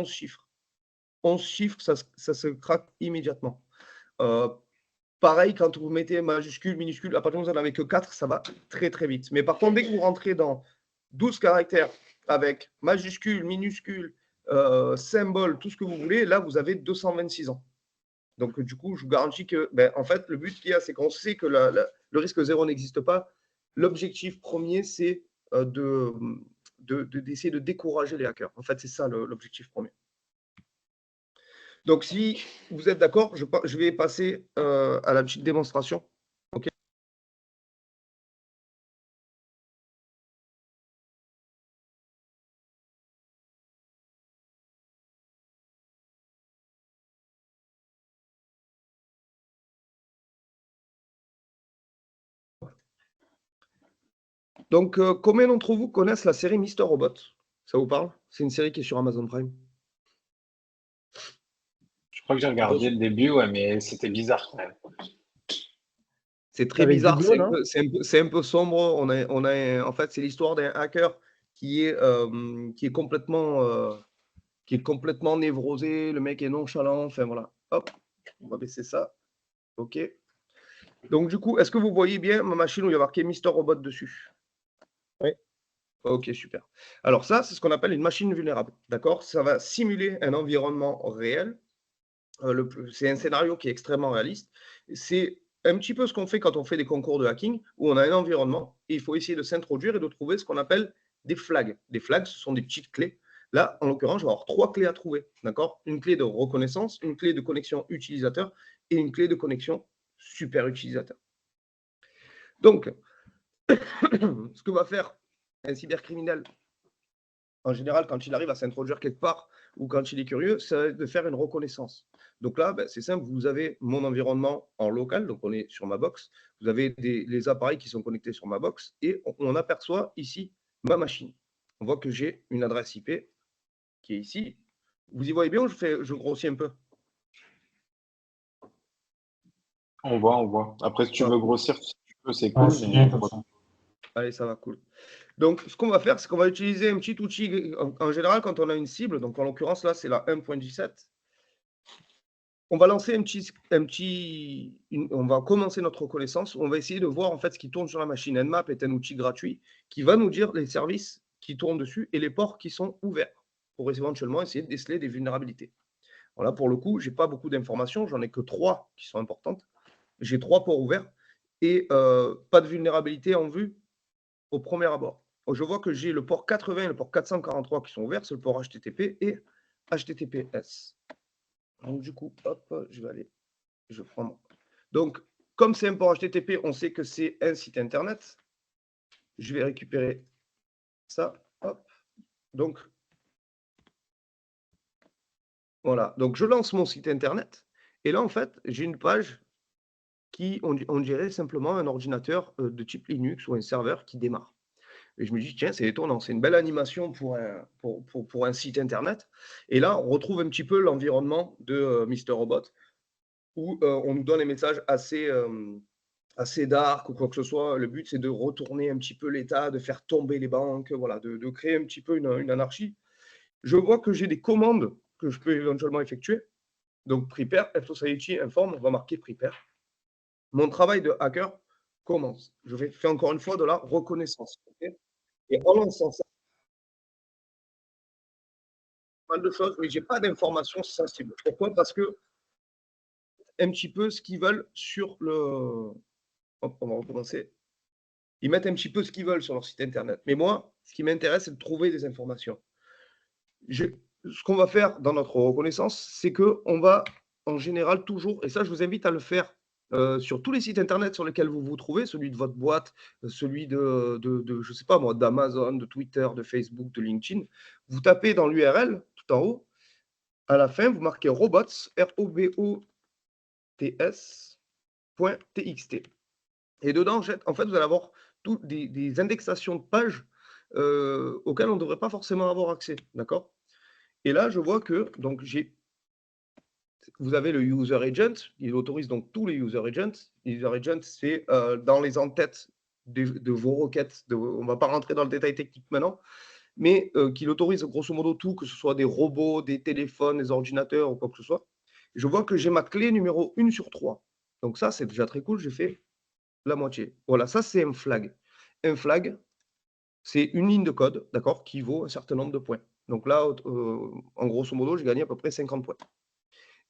chiffres. 11 chiffres, ça se craque immédiatement. Pareil, quand vous mettez majuscule, minuscule, à partir du moment où vous n'en avez que 4, ça va très, très vite. Mais par contre, dès que vous rentrez dans 12 caractères avec majuscule, minuscule, symbole, tout ce que vous voulez, là, vous avez 226 ans. Donc, du coup, je vous garantis que, en fait, le but qu'il y a, c'est qu'on sait que le risque zéro n'existe pas. L'objectif premier, c'est d'essayer de décourager les hackers. En fait, c'est ça l'objectif premier. Donc, si vous êtes d'accord, je vais passer à la petite démonstration. OK. Donc, combien d'entre vous connaissent la série Mister Robot? Ça vous parle? C'est une série qui est sur Amazon Prime. Je crois que j'ai regardé le début, ouais, mais c'était bizarre quand même. C'est très Avec bizarre, Hugo, non? c'est un peu sombre. En fait, c'est l'histoire d'un hacker qui est complètement névrosé. Le mec est nonchalant. Enfin voilà. Hop, on va baisser ça. OK. Donc du coup, est-ce que vous voyez bien ma machine où il y a marqué Mister Robot dessus? Oui. OK, super. Alors ça, c'est ce qu'on appelle une machine vulnérable. D'accord? Ça va simuler un environnement réel. C'est un scénario qui est extrêmement réaliste. C'est un petit peu ce qu'on fait quand on fait des concours de hacking, où on a un environnement et il faut essayer de s'introduire et de trouver ce qu'on appelle des flags. Des flags, ce sont des petites clés. Là, en l'occurrence, je vais avoir 3 clés à trouver. D'accord? Une clé de reconnaissance, une clé de connexion utilisateur et une clé de connexion super utilisateur. Donc, ce que va faire un cybercriminel, en général, quand il arrive à s'introduire quelque part ou quand il est curieux, c'est de faire une reconnaissance. Donc là, c'est simple, vous avez mon environnement en local, donc on est sur ma box, vous avez les appareils qui sont connectés sur ma box, et on aperçoit ici ma machine. On voit que j'ai une adresse IP qui est ici. Vous y voyez bien ou je grossis un peu? On voit. Après, si tu veux grossir, si tu peux, c'est cool. Ouais, c'est bien comme ça. Allez, ça va, cool. Donc, ce qu'on va faire, c'est qu'on va utiliser un petit outil, en général, quand on a une cible, donc en l'occurrence, là, c'est la 1.17. On va lancer on va commencer notre reconnaissance. On va essayer de voir en fait ce qui tourne sur la machine. Nmap est un outil gratuit qui va nous dire les services qui tournent dessus et les ports qui sont ouverts pour éventuellement essayer de déceler des vulnérabilités. Voilà, pour le coup, je n'ai pas beaucoup d'informations, j'en ai que 3 qui sont importantes. J'ai 3 ports ouverts et pas de vulnérabilité en vue au premier abord. Je vois que j'ai le port 80 et le port 443 qui sont ouverts, c'est le port HTTP et HTTPS. Donc, du coup, hop, je vais prendre. Donc, comme c'est un port HTTP, on sait que c'est un site internet. Je vais récupérer ça. Hop. Donc, voilà. Donc, je lance mon site internet. Et là, en fait, j'ai une page qui, on dirait simplement un ordinateur de type Linux ou un serveur qui démarre. Et je me dis, tiens, c'est étonnant, c'est une belle animation pour un site internet. Et là, on retrouve un petit peu l'environnement de Mr. Robot, où on nous donne des messages assez dark ou quoi que ce soit. Le but, c'est de retourner un petit peu l'État, de faire tomber les banques, voilà, de créer un petit peu une anarchie. Je vois que j'ai des commandes que je peux éventuellement effectuer. Donc, prepare, F-Society informe, on va marquer prepare. Mon travail de hacker commence. Je vais faire encore une fois de la reconnaissance. Okay, et en lançant ça, pas mal de choses, mais je n'ai pas d'informations sensibles. Pourquoi? Parce que un petit peu ce qu'ils veulent sur le... Hop, on va recommencer. Ils mettent un petit peu ce qu'ils veulent sur leur site internet. Mais moi, ce qui m'intéresse, c'est de trouver des informations. Ce qu'on va faire dans notre reconnaissance, c'est qu'on va, en général, toujours, et ça, je vous invite à le faire sur tous les sites internet sur lesquels vous vous trouvez, celui de votre boîte, celui de je ne sais pas moi, d'Amazon, de Twitter, de Facebook, de LinkedIn. Vous tapez dans l'URL, tout en haut, à la fin, vous marquez robots, robots.txt. Et dedans, en fait, vous allez avoir des indexations de pages auxquelles on ne devrait pas forcément avoir accès. D'accord? Et là, je vois que donc vous avez le user agent, il autorise donc tous les user agents. Les user agents, c'est dans les entêtes de vos requêtes. On ne va pas rentrer dans le détail technique maintenant, mais qu'il autorise grosso modo tout, que ce soit des robots, des téléphones, des ordinateurs ou quoi que ce soit. Je vois que j'ai ma clé numéro 1 sur 3. Donc ça, c'est déjà très cool. J'ai fait la moitié. Voilà, ça, c'est un flag. Un flag, c'est une ligne de code, d'accord, qui vaut un certain nombre de points. Donc là, en grosso modo, j'ai gagné à peu près 50 points.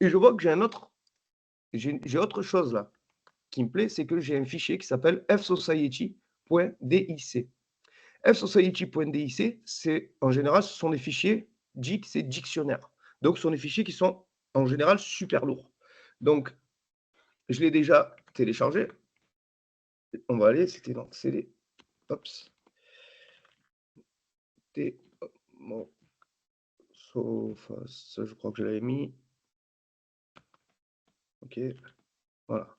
Et je vois que j'ai autre chose là qui me plaît, c'est que j'ai un fichier qui s'appelle fsociety.dic. fsociety.dic, c'est en général, ce sont des fichiers DIC, c'est dictionnaire. Donc, ce sont des fichiers qui sont en général super lourds. Donc, je l'ai déjà téléchargé. On va aller, c'était dans CD. Ops. Bon. Sauf ça, je crois que je l'avais mis. OK. Voilà.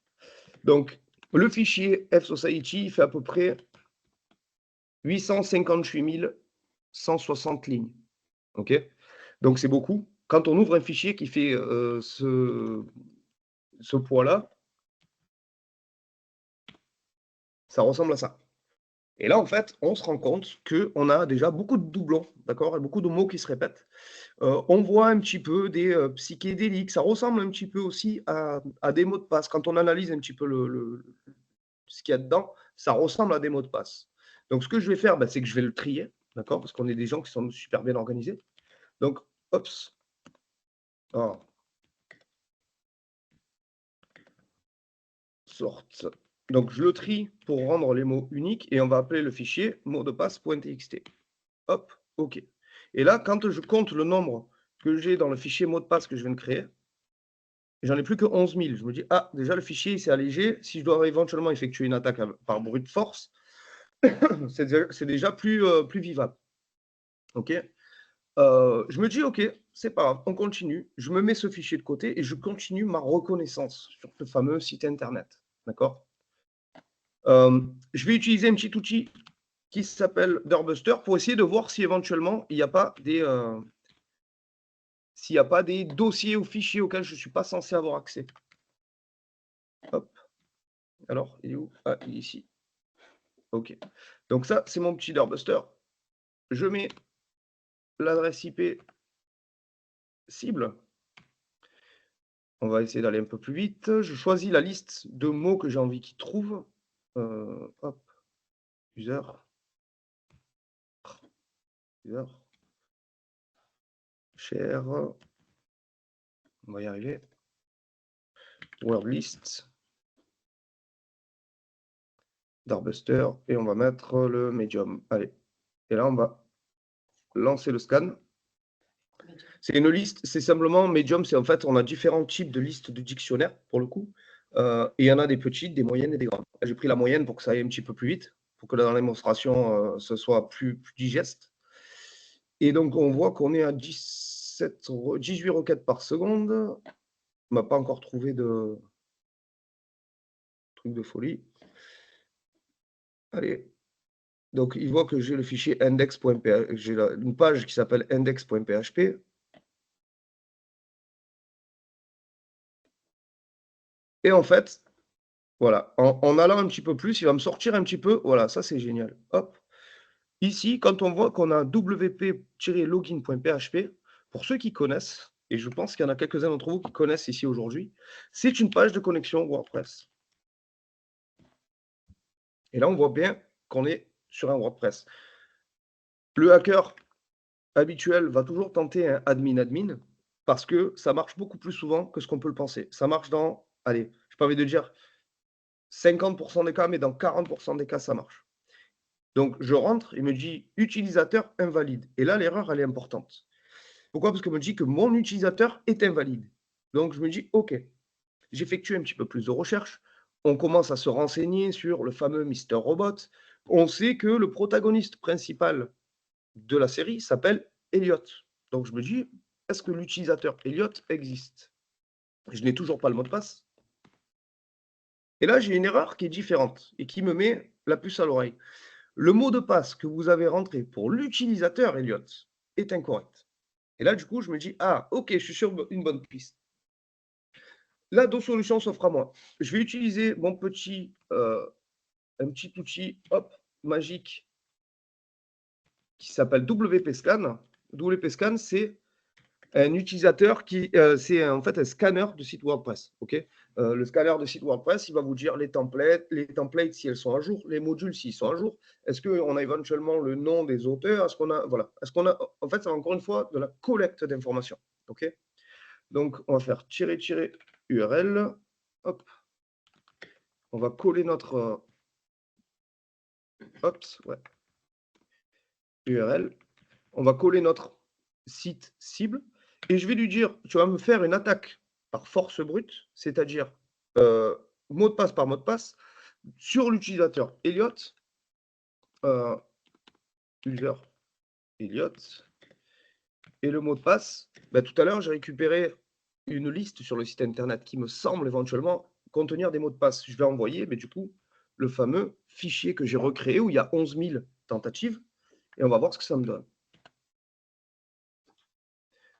Donc, le fichier fsociety, il fait à peu près 858 160 lignes. OK? Donc, c'est beaucoup. Quand on ouvre un fichier qui fait ce poids-là, ça ressemble à ça. Et là, en fait, on se rend compte qu'on a déjà beaucoup de doublons, d'accord, et beaucoup de mots qui se répètent. On voit un petit peu des psychédéliques. Ça ressemble un petit peu aussi à des mots de passe. Quand on analyse un petit peu ce qu'il y a dedans, ça ressemble à des mots de passe. Donc, ce que je vais faire, c'est que je vais le trier, d'accord, parce qu'on est des gens qui sont super bien organisés. Donc, ops. Alors, sorte. Donc, je le trie pour rendre les mots uniques et on va appeler le fichier mot de passe.txt. Hop, OK. Et là, quand je compte le nombre que j'ai dans le fichier mot de passe que je viens de créer, j'en ai plus que 11 000. Je me dis, ah, déjà, le fichier, il s'est allégé. Si je dois éventuellement effectuer une attaque par brute force, c'est déjà plus vivable. OK. je me dis, OK, c'est pas grave, on continue. Je me mets ce fichier de côté et je continue ma reconnaissance sur ce fameux site internet. D'accord? Je vais utiliser un petit outil qui s'appelle Dirtbuster pour essayer de voir si éventuellement il n'y a pas des s'il n'y a pas des dossiers ou fichiers auxquels je ne suis pas censé avoir accès. Hop. Alors, il est où? Ah, il est ici. OK. Donc ça, c'est mon petit Dirtbuster. Je mets l'adresse IP cible. On va essayer d'aller un peu plus vite. Je choisis la liste de mots que j'ai envie qu'il trouve. Hop. User. User. Share. On va y arriver. Word list. Dirtbuster. Et on va mettre le medium. Allez. Et là, on va lancer le scan. C'est une liste, c'est simplement Medium, c'est en fait, on a différents types de listes de dictionnaires, pour le coup. Et il y en a des petites, des moyennes et des grandes. J'ai pris la moyenne pour que ça aille un petit peu plus vite, pour que dans la démonstration, ce soit plus digeste. Et donc, on voit qu'on est à 18 requêtes par seconde. On n'a pas encore trouvé de truc de folie. Allez. Donc, il voit que j'ai le fichier index.php. J'ai une page qui s'appelle index.php. Et en fait, voilà, en allant un petit peu plus, il va me sortir un petit peu. Voilà, ça c'est génial. Hop. Ici, quand on voit qu'on a wp-login.php, pour ceux qui connaissent, et je pense qu'il y en a quelques-uns d'entre vous qui connaissent ici aujourd'hui, c'est une page de connexion WordPress. Et là, on voit bien qu'on est sur un WordPress. Le hacker habituel va toujours tenter un admin-admin parce que ça marche beaucoup plus souvent que ce qu'on peut le penser. Ça marche dans, allez, je n'ai pas envie de dire 50% des cas, mais dans 40% des cas, ça marche. Donc, je rentre, il me dit « utilisateur invalide ». Et là, l'erreur, elle est importante. Pourquoi? Parce qu'il me dit que mon utilisateur est invalide. Donc, je me dis « OK ». J'effectue un petit peu plus de recherche. On commence à se renseigner sur le fameux Mister Robot. On sait que le protagoniste principal de la série s'appelle Elliot. Donc, je me dis « est-ce que l'utilisateur Elliot existe ?» Je n'ai toujours pas le mot de passe. Et là, j'ai une erreur qui est différente et qui me met la puce à l'oreille. Le mot de passe que vous avez rentré pour l'utilisateur Elliot est incorrect. Et là, du coup, je me dis, ah, OK, je suis sur une bonne piste. Là, deux solutions s'offrent à moi. Je vais utiliser mon petit, un petit outil, hop, magique, qui s'appelle WP-Scan. WP-Scan, c'est un utilisateur qui, c'est en fait un scanner de site WordPress. Okay, le scanner de site WordPress, il va vous dire les templates si elles sont à jour, les modules s'ils sont à jour. Est-ce qu'on a éventuellement le nom des auteurs? Est-ce qu'on a, voilà, est-ce qu'on a, en fait, c'est encore une fois de la collecte d'informations. Ok, donc on va faire tirer URL. Hop, on va coller notre URL. On va coller notre site cible. Et je vais lui dire, tu vas me faire une attaque par force brute, c'est-à-dire mot de passe par mot de passe, sur l'utilisateur Elliot, user Elliot, et le mot de passe, tout à l'heure, j'ai récupéré une liste sur le site internet qui me semble éventuellement contenir des mots de passe. Je vais envoyer, mais du coup, le fameux fichier que j'ai recréé où il y a 11 000 tentatives, et on va voir ce que ça me donne.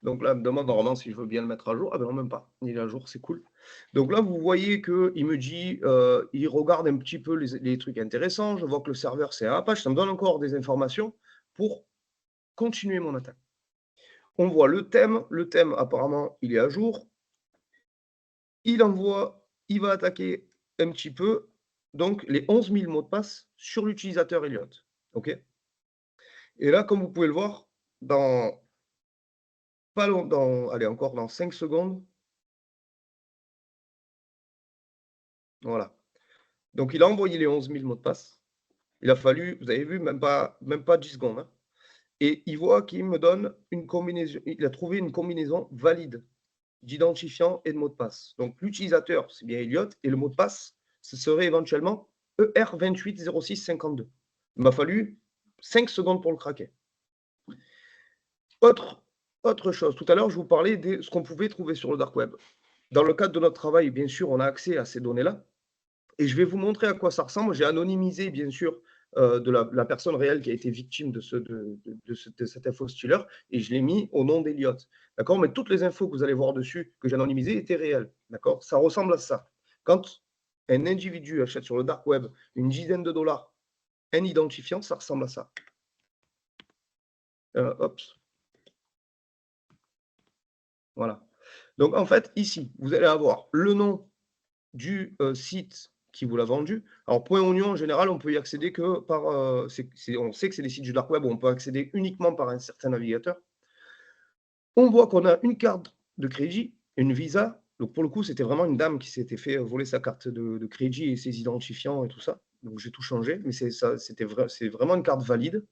Donc là, il me demande normalement si je veux bien le mettre à jour. Ah ben non, même pas. Il est à jour, c'est cool. Donc là, vous voyez qu'il me dit, il regarde un petit peu les trucs intéressants. Je vois que le serveur, c'est un Apache. Ça me donne encore des informations pour continuer mon attaque. On voit le thème. Le thème, apparemment, il est à jour. Il envoie, il va attaquer un petit peu, donc les 11 000 mots de passe sur l'utilisateur Elliot. OK. Et là, comme vous pouvez le voir, dans pas longtemps, allez, encore dans 5 secondes. Voilà. Donc, il a envoyé les 11 000 mots de passe. Il a fallu, vous avez vu, même pas 10 secondes. Hein. Et il voit qu'il me donne une combinaison. Il a trouvé une combinaison valide d'identifiant et de mot de passe. Donc, l'utilisateur, c'est bien Elliot, et le mot de passe, ce serait éventuellement ER280652. Il m'a fallu 5 secondes pour le craquer. Autre chose, tout à l'heure, je vous parlais de ce qu'on pouvait trouver sur le dark web. Dans le cadre de notre travail, bien sûr, on a accès à ces données-là. Et je vais vous montrer à quoi ça ressemble. J'ai anonymisé, bien sûr, de la personne réelle qui a été victime de cet info-stealer, et je l'ai mis au nom d'Eliott. D'accord? Mais toutes les infos que vous allez voir dessus, que j'ai anonymisées, étaient réelles. D'accord? Ça ressemble à ça. Quand un individu achète sur le dark web une dizaine de dollars, un identifiant, ça ressemble à ça. Hop. Voilà. Donc, en fait, ici, vous allez avoir le nom du site qui vous l'a vendu. Alors, Point Oignon, en général, on peut y accéder que par... on sait que c'est des sites du dark web où on peut accéder uniquement par un certain navigateur. On voit qu'on a une carte de crédit, une Visa. Donc, pour le coup, c'était vraiment une dame qui s'était fait voler sa carte de crédit et ses identifiants et tout ça. Donc, j'ai tout changé, mais c'est vraiment une carte valide.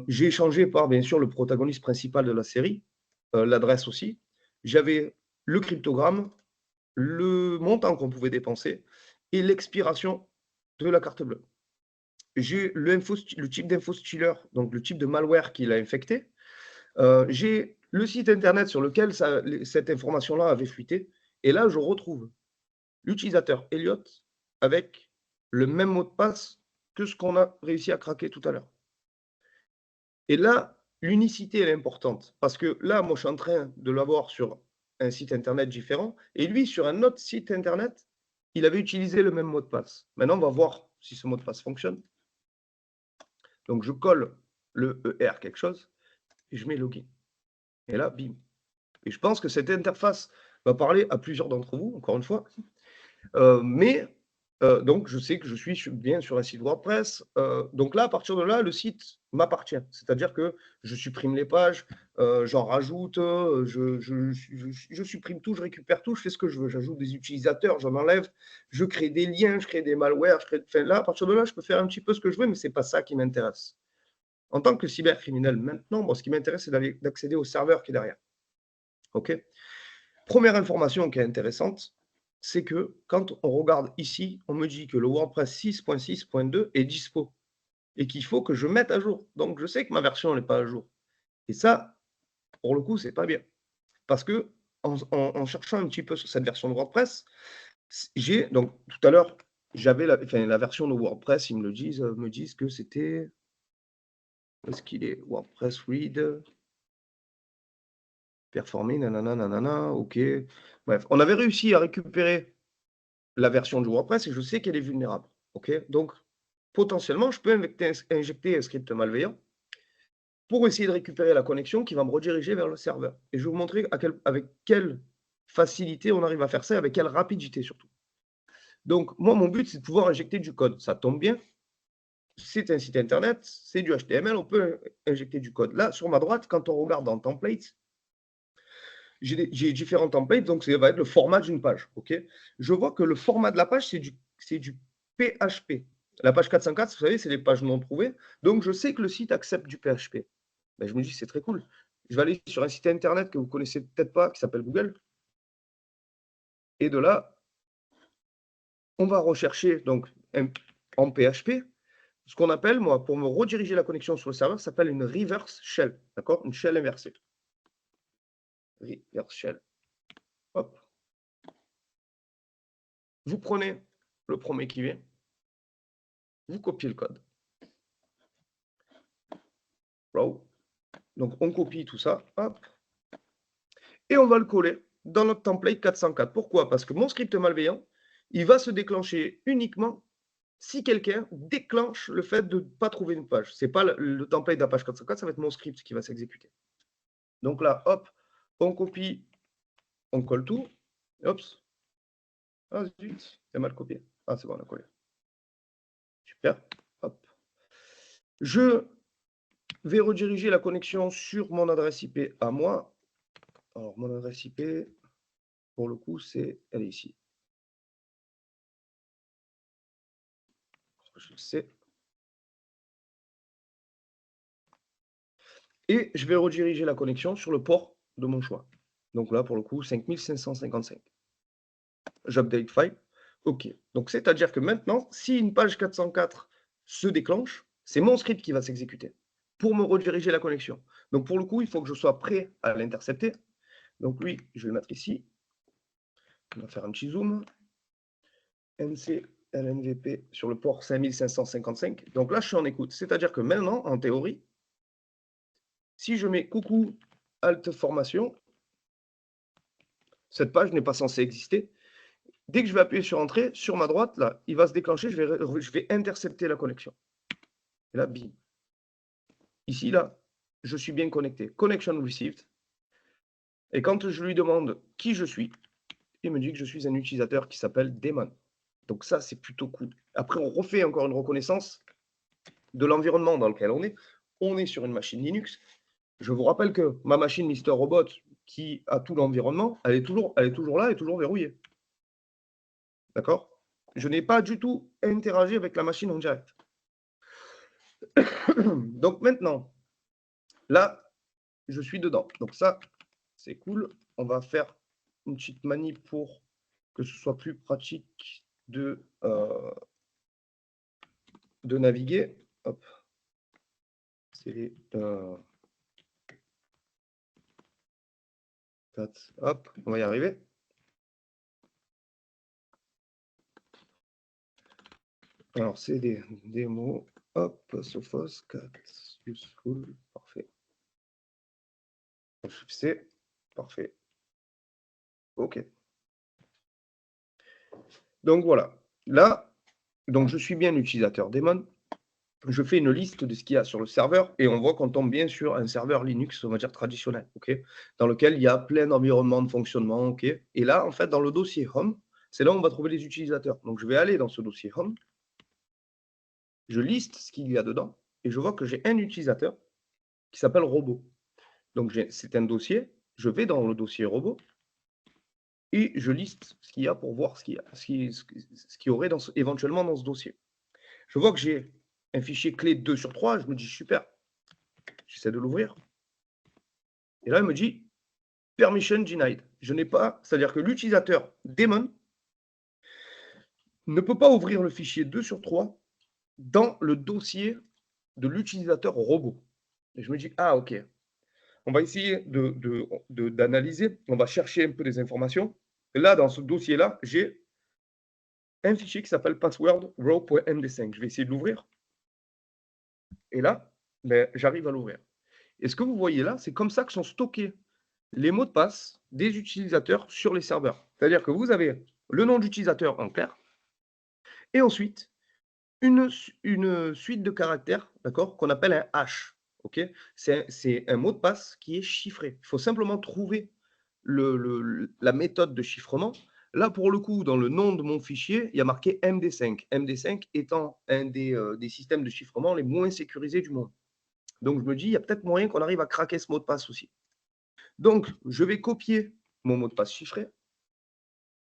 J'ai échangé par, bien sûr, le protagoniste principal de la série, l'adresse aussi. J'avais le cryptogramme, le montant qu'on pouvait dépenser et l'expiration de la carte bleue. J'ai le type d'info-stealer, donc le type de malware qui l'a infecté. J'ai le site internet sur lequel cette information-là avait fuité. Et là, je retrouve l'utilisateur Eliott avec le même mot de passe que ce qu'on a réussi à craquer tout à l'heure. Et là, l'unicité, elle est importante. Parce que là, moi, je suis en train de l'avoir sur un site internet différent. Et lui, sur un autre site internet, il avait utilisé le même mot de passe. Maintenant, on va voir si ce mot de passe fonctionne. Donc, je colle le ER quelque chose et je mets login. Et là, bim. Et je pense que cette interface va parler à plusieurs d'entre vous, encore une fois. Donc, je sais que je suis bien sur un site WordPress. Donc là, à partir de là, le site m'appartient. C'est-à-dire que je supprime les pages, j'en rajoute, je supprime tout, je récupère tout, je fais ce que je veux. J'ajoute des utilisateurs, j'en enlève, je crée des liens, je crée des malwares. Là, à partir de là, je peux faire un petit peu ce que je veux, mais ce n'est pas ça qui m'intéresse. En tant que cybercriminel, maintenant, ce qui m'intéresse, c'est d'accéder au serveur qui est derrière. OK ? Première information qui est intéressante, c'est que quand on regarde ici, on me dit que le WordPress 6.6.2 est dispo et qu'il faut que je mette à jour. Donc, je sais que ma version n'est pas à jour. Et ça, pour le coup, c'est pas bien. Parce que en cherchant un petit peu sur cette version de WordPress, donc tout à l'heure, j'avais la version de WordPress, ils me disent que c'était... Où est-ce qu'il est? WordPress Read. Performer, nanana, ok. Bref, on avait réussi à récupérer la version de WordPress et je sais qu'elle est vulnérable. Ok, donc potentiellement, je peux injecter un script malveillant pour essayer de récupérer la connexion qui va me rediriger vers le serveur. Et je vais vous montrer avec quelle facilité on arrive à faire ça, avec quelle rapidité surtout. Donc, moi, mon but, c'est de pouvoir injecter du code. Ça tombe bien. C'est un site internet, c'est du HTML, on peut injecter du code. Là, sur ma droite, quand on regarde dans Templates, j'ai différents templates, donc ça va être le format d'une page. Okay, je vois que le format de la page, c'est du PHP. La page 404, vous savez, c'est les pages non trouvées. Donc, je sais que le site accepte du PHP. Ben, je me dis, c'est très cool. Je vais aller sur un site internet que vous ne connaissez peut-être pas, qui s'appelle Google. Et de là, on va rechercher donc, en PHP ce qu'on appelle, moi, pour me rediriger la connexion sur le serveur, ça s'appelle une reverse shell. D'accord? Une shell inversée. Reverse shell. Hop. Vous prenez le premier qui vient, vous copiez le code. Donc, on copie tout ça, hop, et on va le coller dans notre template 404. Pourquoi? Parce que mon script malveillant, il va se déclencher uniquement si quelqu'un déclenche le fait de ne pas trouver une page. Ce n'est pas le template de la page 404, ça va être mon script qui va s'exécuter. Donc là, hop, on copie, on colle tout, hop. Ah zut, c'est mal copié. Ah, c'est bon, on a collé. Super, hop. Je vais rediriger la connexion sur mon adresse IP à moi. Alors, mon adresse IP, pour le coup, elle est ici. Je le sais. Et je vais rediriger la connexion sur le port de mon choix. Donc là, pour le coup, 5555. J'update file. OK. Donc, c'est-à-dire que maintenant, si une page 404 se déclenche, c'est mon script qui va s'exécuter pour me rediriger la connexion. Donc, pour le coup, il faut que je sois prêt à l'intercepter. Donc, lui, je vais le mettre ici. On va faire un petit zoom. NC LNVP sur le port 5555. Donc là, je suis en écoute. C'est-à-dire que maintenant, en théorie, si je mets coucou Alt formation, cette page n'est pas censée exister. Dès que je vais appuyer sur Entrée, sur ma droite, là, il va se déclencher, je vais intercepter la connexion. Et là, bim. Ici, là, je suis bien connecté. Connection received. Et quand je lui demande qui je suis, il me dit que je suis un utilisateur qui s'appelle Daemon. Donc ça, c'est plutôt cool. Après, on refait encore une reconnaissance de l'environnement dans lequel on est. On est sur une machine Linux. Je vous rappelle que ma machine Mister Robot, qui a tout l'environnement, elle est toujours là et toujours verrouillée. D'accord? Je n'ai pas du tout interagi avec la machine en direct. Donc maintenant, là, je suis dedans. Donc ça, c'est cool. On va faire une petite manip pour que ce soit plus pratique de naviguer. Hop. C'est hop, on va y arriver. Alors, c'est des démos. Hop, Sophos, cat, useful, parfait. C'est parfait. OK. Donc voilà. Là, donc je suis bien l'utilisateur Daemon. Je fais une liste de ce qu'il y a sur le serveur et on voit qu'on tombe bien sur un serveur Linux, on va dire traditionnel, OK, dans lequel il y a plein d'environnements de fonctionnement, OK. Et là, en fait, dans le dossier Home, c'est là où on va trouver les utilisateurs. Donc, je vais aller dans ce dossier Home, je liste ce qu'il y a dedans et je vois que j'ai un utilisateur qui s'appelle Robot. Donc, c'est un dossier, je vais dans le dossier Robot et je liste ce qu'il y a pour voir ce qu'il y aurait éventuellement dans ce dossier. Je vois que j'ai un fichier clé 2 sur 3, je me dis super, j'essaie de l'ouvrir. Et là, il me dit permission denied. Je n'ai pas, c'est-à-dire que l'utilisateur Daemon ne peut pas ouvrir le fichier 2 sur 3 dans le dossier de l'utilisateur robot. Et je me dis, ah ok, on va essayer d'analyser, on va chercher un peu des informations. Et là, dans ce dossier-là, j'ai un fichier qui s'appelle password raw.md5. Je vais essayer de l'ouvrir. Et là, ben, j'arrive à l'ouvrir. Et ce que vous voyez là, c'est comme ça que sont stockés les mots de passe des utilisateurs sur les serveurs. C'est-à-dire que vous avez le nom d'utilisateur en clair, et ensuite une suite de caractères, d'accord, qu'on appelle un hash. Okay, c'est un mot de passe qui est chiffré. Il faut simplement trouver la méthode de chiffrement. Là, pour le coup, dans le nom de mon fichier, il y a marqué MD5. MD5 étant un des systèmes de chiffrement les moins sécurisés du monde. Donc, je me dis, il y a peut-être moyen qu'on arrive à craquer ce mot de passe aussi. Donc, je vais copier mon mot de passe chiffré.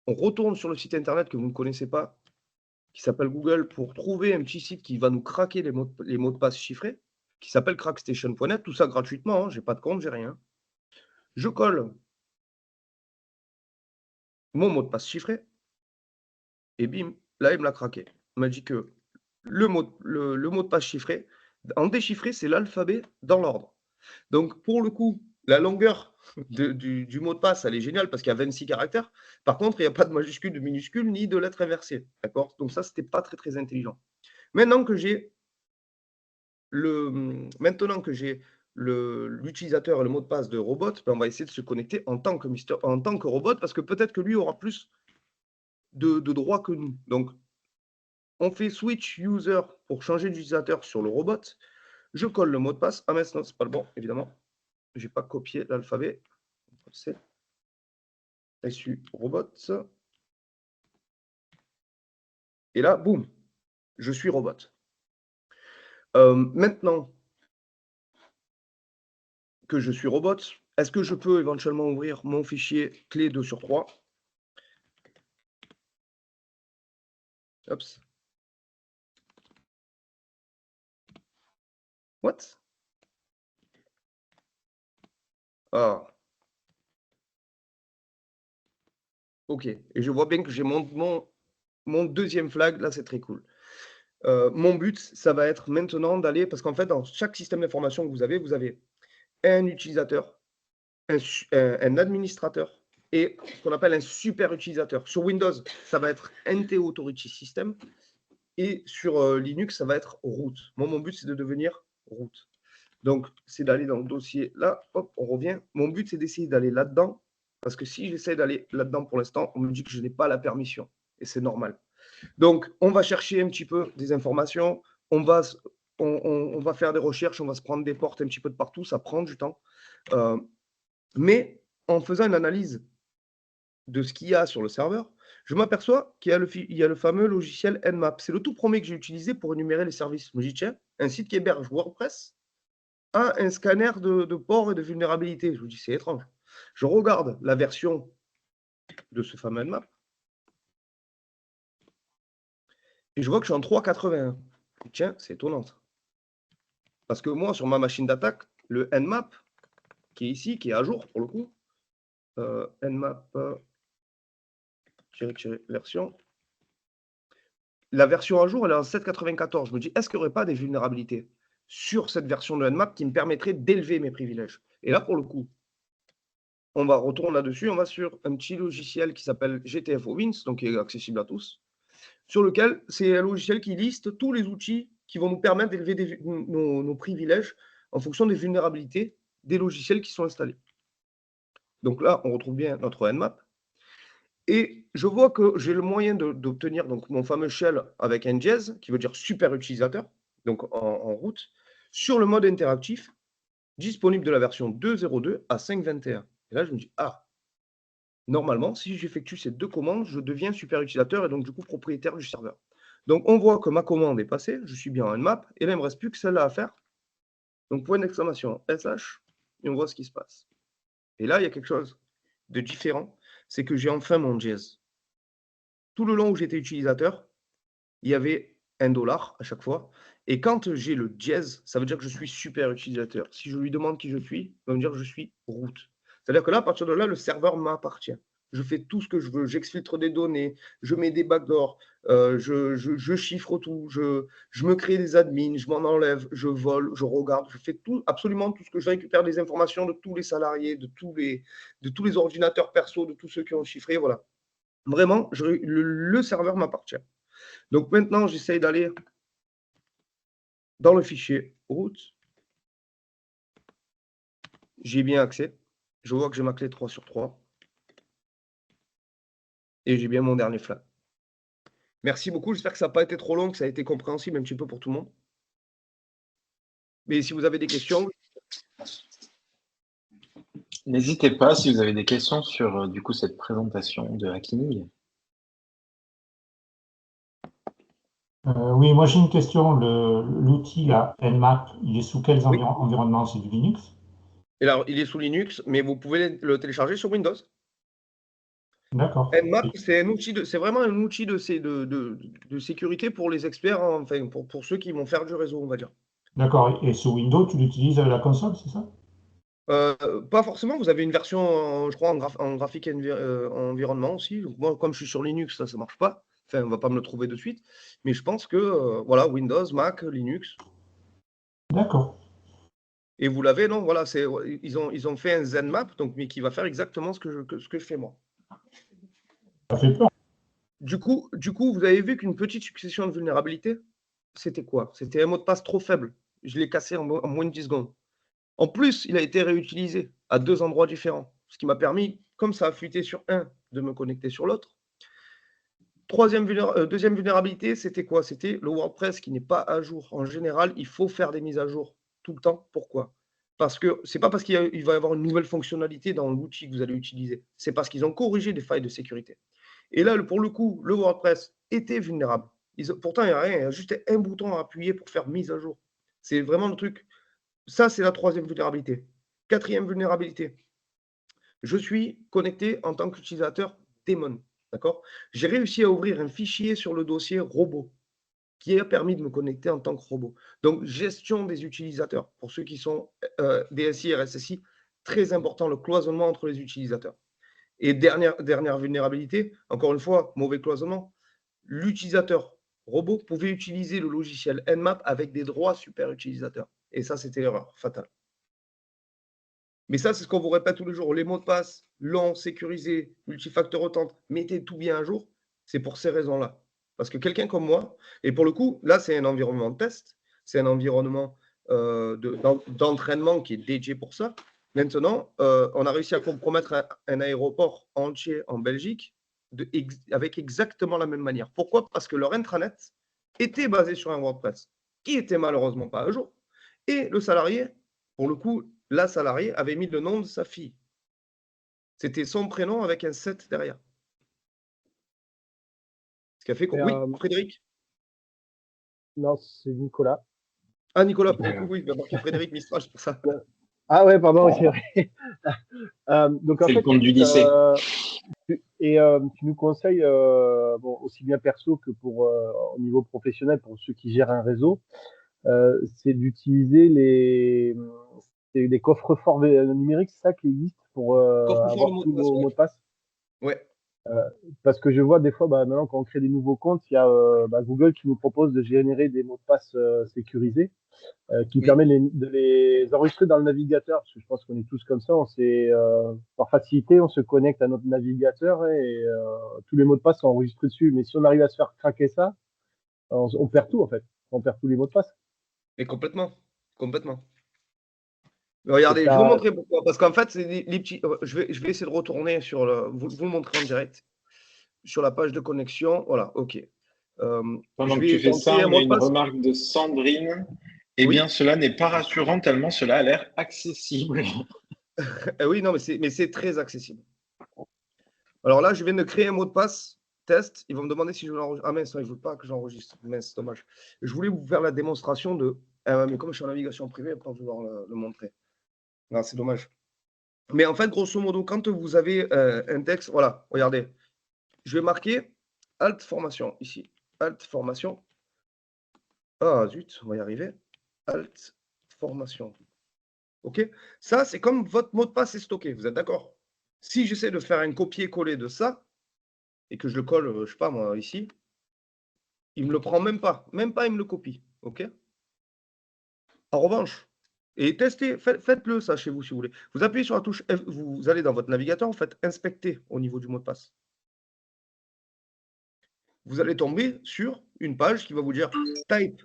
On retourne sur le site internet que vous ne connaissez pas, qui s'appelle Google, pour trouver un petit site qui va nous craquer les mots de passe chiffrés, qui s'appelle crackstation.net, tout ça gratuitement, hein, je n'ai pas de compte, j'ai rien. Je colle mon mot de passe chiffré, et bim, là, il me l'a craqué. Il m'a dit que le mot de passe chiffré, en déchiffré, c'est l'alphabet dans l'ordre. Donc, pour le coup, la longueur du mot de passe, elle est géniale parce qu'il y a 26 caractères. Par contre, il n'y a pas de majuscule, de minuscule, ni de lettres inversées. D'accord? Donc ça, ce n'était pas très, très intelligent. Maintenant que j'ai l'utilisateur et le mot de passe de Robot, ben on va essayer de se connecter en tant que Robot, parce que peut-être que lui aura plus de droits que nous. Donc, on fait switch user pour changer d'utilisateur sur le Robot. Je colle le mot de passe. Ah mais non, c'est pas le bon, évidemment. Je n'ai pas copié l'alphabet. C'est SU Robot. Et là, boum, je suis Robot. Maintenant que je suis Robot, est-ce que je peux éventuellement ouvrir mon fichier clé 2 sur 3? Oups. What? Ah. Ok. Et je vois bien que j'ai mon deuxième flag. Là, c'est très cool. Mon but, ça va être maintenant d'aller, parce qu'en fait, dans chaque système d'information que vous avez un utilisateur, un administrateur et ce qu'on appelle un super utilisateur. Sur Windows, ça va être NT Authority System et sur Linux, ça va être root. Moi, mon but, c'est de devenir root. Donc, c'est d'aller dans le dossier là, hop, on revient. Mon but, c'est d'essayer d'aller là-dedans parce que si j'essaie d'aller là-dedans pour l'instant, on me dit que je n'ai pas la permission et c'est normal. Donc, on va chercher un petit peu des informations, on va faire des recherches, on va se prendre des portes un petit peu de partout, ça prend du temps. Mais en faisant une analyse de ce qu'il y a sur le serveur, je m'aperçois qu'il y a le fameux logiciel Nmap. C'est le tout premier que j'ai utilisé pour énumérer les services. Je me dis, tiens, un site qui héberge WordPress a un scanner de port et de vulnérabilité. Je me dis, c'est étrange. Je regarde la version de ce fameux Nmap et je vois que je suis en 3.81. Tiens, c'est étonnant. Parce que moi, sur ma machine d'attaque, le Nmap, qui est ici, qui est à jour pour le coup, Nmap, version. La version à jour, elle est en 7.94. Je me dis, est-ce qu'il n'y aurait pas des vulnérabilités sur cette version de Nmap qui me permettrait d'élever mes privilèges? Et là, pour le coup, on va retourner là-dessus. On va sur un petit logiciel qui s'appelle GTFO Wins, donc qui est accessible à tous, sur lequel c'est un logiciel qui liste tous les outils qui vont nous permettre d'élever nos privilèges en fonction des vulnérabilités des logiciels qui sont installés. Donc là, on retrouve bien notre Nmap. Et je vois que j'ai le moyen d'obtenir donc mon fameux shell avec un jazz, qui veut dire super utilisateur, donc en route, sur le mode interactif, disponible de la version 2.02 à 5.21. Et là, je me dis, ah, normalement, si j'effectue ces deux commandes, je deviens super utilisateur et donc du coup propriétaire du serveur. Donc on voit que ma commande est passée, je suis bien en Nmap, et là, il ne me reste plus que celle-là à faire. Donc point d'exclamation SH, et on voit ce qui se passe. Et là, il y a quelque chose de différent, c'est que j'ai enfin mon jazz. Tout le long où j'étais utilisateur, il y avait $1 à chaque fois. Et quand j'ai le jazz, ça veut dire que je suis super utilisateur. Si je lui demande qui je suis, il va me dire que je suis root. C'est-à-dire que là, à partir de là, le serveur m'appartient. Je fais tout ce que je veux, j'exfiltre des données, je mets des backdoors, je chiffre tout, je me crée des admins, je m'en enlève, je vole, je regarde, je fais tout, absolument tout ce que je récupère des informations de tous les salariés, de tous les ordinateurs perso, de tous ceux qui ont chiffré, voilà. Vraiment, le serveur m'appartient. Donc maintenant, j'essaye d'aller dans le fichier route. J'ai bien accès. Je vois que j'ai ma clé 3/3. Et j'ai bien mon dernier flag. Merci beaucoup. J'espère que ça n'a pas été trop long, que ça a été compréhensible un petit peu pour tout le monde. Mais si vous avez des questions. N'hésitez pas si vous avez des questions sur du coup cette présentation de Hacking. Oui, moi j'ai une question. L'outil Nmap, il est sous quels environnements? C'est du Linux? Alors, il est sous Linux, mais vous pouvez le télécharger sur Windows. D'accord. Nmap, c'est vraiment un outil de sécurité pour les experts, hein, enfin pour ceux qui vont faire du réseau, on va dire. D'accord. Et sous Windows, tu l'utilises à la console, c'est ça? Pas forcément, vous avez une version, je crois, en graphique environnement aussi. Donc moi, comme je suis sur Linux, ça ne marche pas. Enfin, on ne va pas me le trouver de suite. Mais je pense que, voilà, Windows, Mac, Linux. D'accord. Et vous l'avez, non? Voilà, ils ont fait un ZenMap, donc, mais qui va faire exactement ce que je fais moi. Ça fait peur. Du coup, vous avez vu qu'une petite succession de vulnérabilités, c'était quoi? C'était un mot de passe trop faible. Je l'ai cassé en moins de 10 secondes. En plus, il a été réutilisé à 2 endroits différents, ce qui m'a permis, comme ça a fuité sur un, de me connecter sur l'autre. Deuxième vulnérabilité, c'était quoi? C'était le WordPress qui n'est pas à jour. En général, il faut faire des mises à jour tout le temps. Pourquoi? Parce que ce n'est pas parce qu'il va y avoir une nouvelle fonctionnalité dans l'outil que vous allez utiliser. C'est parce qu'ils ont corrigé des failles de sécurité. Et là, pour le coup, le WordPress était vulnérable. Pourtant, il n'y a rien, il y a juste un bouton à appuyer pour faire mise à jour. C'est vraiment le truc. Ça, c'est la troisième vulnérabilité. Quatrième vulnérabilité. Je suis connecté en tant qu'utilisateur daemon. D'accord? J'ai réussi à ouvrir un fichier sur le dossier robot qui a permis de me connecter en tant que robot. Donc, gestion des utilisateurs. Pour ceux qui sont DSI, RSSI, très important le cloisonnement entre les utilisateurs. Et dernière vulnérabilité, encore une fois, mauvais cloisonnement, l'utilisateur robot pouvait utiliser le logiciel Nmap avec des droits super utilisateurs. Et ça, c'était l'erreur fatale. Mais ça, c'est ce qu'on vous répète tous les jours. Les mots de passe longs, sécurisés, multifacteur authentique, mettez tout bien à jour. C'est pour ces raisons-là. Parce que quelqu'un comme moi, et pour le coup, là, c'est un environnement de test, c'est un environnement d'entraînement qui est dédié pour ça. Maintenant, on a réussi à compromettre un aéroport entier en Belgique avec exactement la même manière. Pourquoi? Parce que leur intranet était basé sur un WordPress qui était malheureusement pas à jour. Et le salarié, pour le coup, la salariée avait mis le nom de sa fille. C'était son prénom avec un 7 derrière. Ce qui a fait que... Oui, Frédéric? Non, c'est Nicolas. Ah, Nicolas, pour le coup, oui, il va marquer Frédéric Mistral, c'est pour ça. Ah ouais, pardon, c'est vrai. Donc en C'est fait, le compte du lycée. Tu nous conseilles, bon, aussi bien perso que pour au niveau professionnel, pour ceux qui gèrent un réseau, c'est d'utiliser des coffres-forts numériques, c'est ça qui existe pour Coffre-fort avoir de mot tous de passe, vos ouais. mots de passe. Ouais. Parce que je vois des fois, maintenant, quand on crée des nouveaux comptes, il y a Google qui nous propose de générer des mots de passe sécurisés, qui Oui. permet de les enregistrer dans le navigateur. Parce que je pense qu'on est tous comme ça. Par facilité, on se connecte à notre navigateur et tous les mots de passe sont enregistrés dessus. Mais si on arrive à se faire craquer ça, on perd tout en fait. On perd tous les mots de passe. Et complètement. Complètement. Regardez, je vais vous montrer pourquoi. Parce qu'en fait, c'est les petits. Je vais essayer de retourner sur le. Vous le montrer en direct. Sur la page de connexion. Voilà, OK. Pendant Je que tu vais fais entrer ça, un on a mot de une passe. remarque de Sandrine. Eh Oui. bien, cela n'est pas rassurant tellement cela a l'air accessible. Oui, non, mais c'est très accessible. Alors là, je viens de créer un mot de passe test. Ils vont me demander si je veux l'enregistrer. Ah mince, non, ils ne veulent pas que j'enregistre. Mince, dommage. Je voulais vous faire la démonstration de. Mais comme je suis en navigation privée, après, je vais pouvoir le montrer. Non, c'est dommage. Mais en fait, grosso modo, quand vous avez un texte, voilà, regardez. Je vais marquer Alt formation ici. Alt formation. Ah zut, on va y arriver. Alt formation. OK? Ça, c'est comme votre mot de passe est stocké. Vous êtes d'accord? Si j'essaie de faire un copier-coller de ça, et que je le colle, je ne sais pas moi, ici, il ne me le prend même pas. Même pas, il me le copie. OK? En revanche, et testez, faites-le ça chez vous si vous voulez. Vous appuyez sur la touche F, vous allez dans votre navigateur, vous faites inspecter au niveau du mot de passe. Vous allez tomber sur une page qui va vous dire type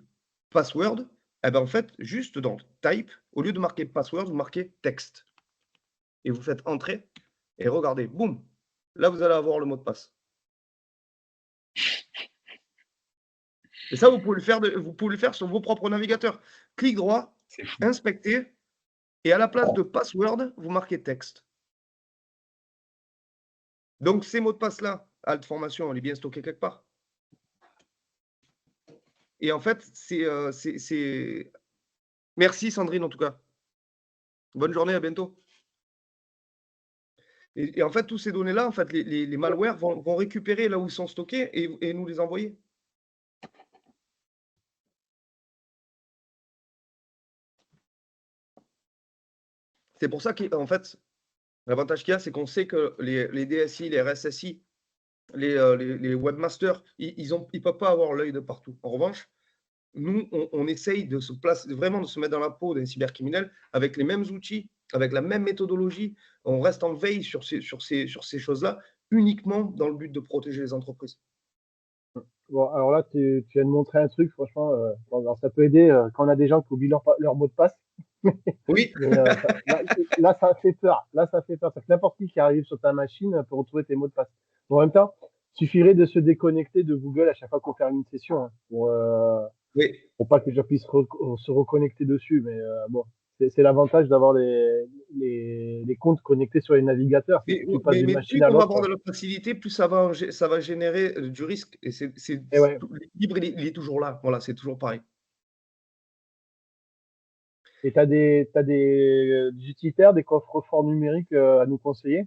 password. Eh bien, en fait, juste dans type, au lieu de marquer password, vous marquez texte. Et vous faites entrer et regardez, boum, là, vous allez avoir le mot de passe. Et ça, vous pouvez le faire sur vos propres navigateurs. Clic droit, inspecter, et à la place de password, vous marquez texte. Donc, ces mots de passe-là, Alt formation, on est bien stocké quelque part. Et en fait, c'est... Merci Sandrine, en tout cas. Bonne journée, à bientôt. Et en fait, tous ces données-là, en fait, les malwares vont récupérer là où ils sont stockés et nous les envoyer. C'est pour ça qu'en fait, l'avantage qu'il y a, c'est qu'on sait que les DSI, les RSSI, les webmasters, ils ne peuvent pas avoir l'œil de partout. En revanche, nous, on essaye de se placer, vraiment de se mettre dans la peau d'un cybercriminel avec les mêmes outils, avec la même méthodologie. On reste en veille sur ces choses-là, uniquement dans le but de protéger les entreprises. Bon, alors là, tu viens de montrer un truc, franchement, alors ça peut aider quand on a des gens qui oublient leur mot de passe. Oui. Mais, là, ça fait peur. Là, ça fait peur. Parce que n'importe qui arrive sur ta machine peut retrouver tes mots de passe. Bon, en même temps, il suffirait de se déconnecter de Google à chaque fois qu'on fait une session, hein, Oui. pour pas que les gens puissent se reconnecter dessus. Mais bon, c'est l'avantage d'avoir les comptes connectés sur les navigateurs. Mais d'une machine plus à on va l'autre. avoir de la facilité, plus ça va générer du risque. Et Et ouais. l'équilibre, il est toujours là. Voilà, c'est toujours pareil. Et tu as des utilitaires, des coffres-forts numériques à nous conseiller?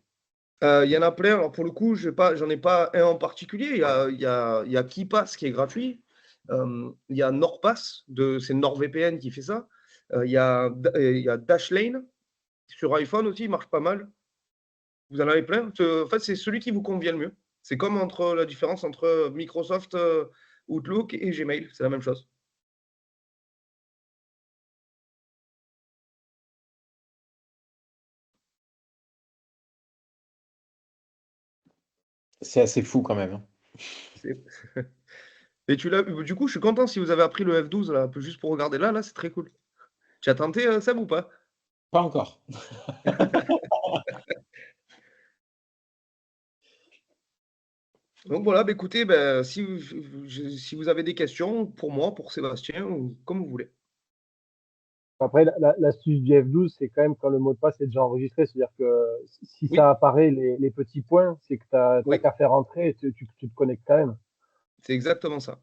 Il y en a plein. Alors, pour le coup, j'en ai pas un en particulier. Il y a KeePass qui est gratuit. Il y a NordPass, c'est NordVPN qui fait ça. Il y a Dashlane sur iPhone aussi, il marche pas mal. Vous en avez plein. En fait, c'est celui qui vous convient le mieux. C'est comme la différence entre Microsoft Outlook et Gmail. C'est la même chose. C'est assez fou quand même. C'est- Et du coup, je suis content si vous avez appris le F12 là, un peu juste pour regarder là, c'est très cool. Tu as tenté Seb ou pas? Pas encore. Donc voilà, écoutez, si vous avez des questions pour moi, pour Sébastien, ou comme vous voulez. Après, l'astuce du F12, c'est quand même quand le mot de passe est déjà enregistré. C'est-à-dire que si Oui. ça apparaît les petits points, c'est que tu n'as Oui. qu'à faire entrer et tu te connectes quand même. C'est exactement ça.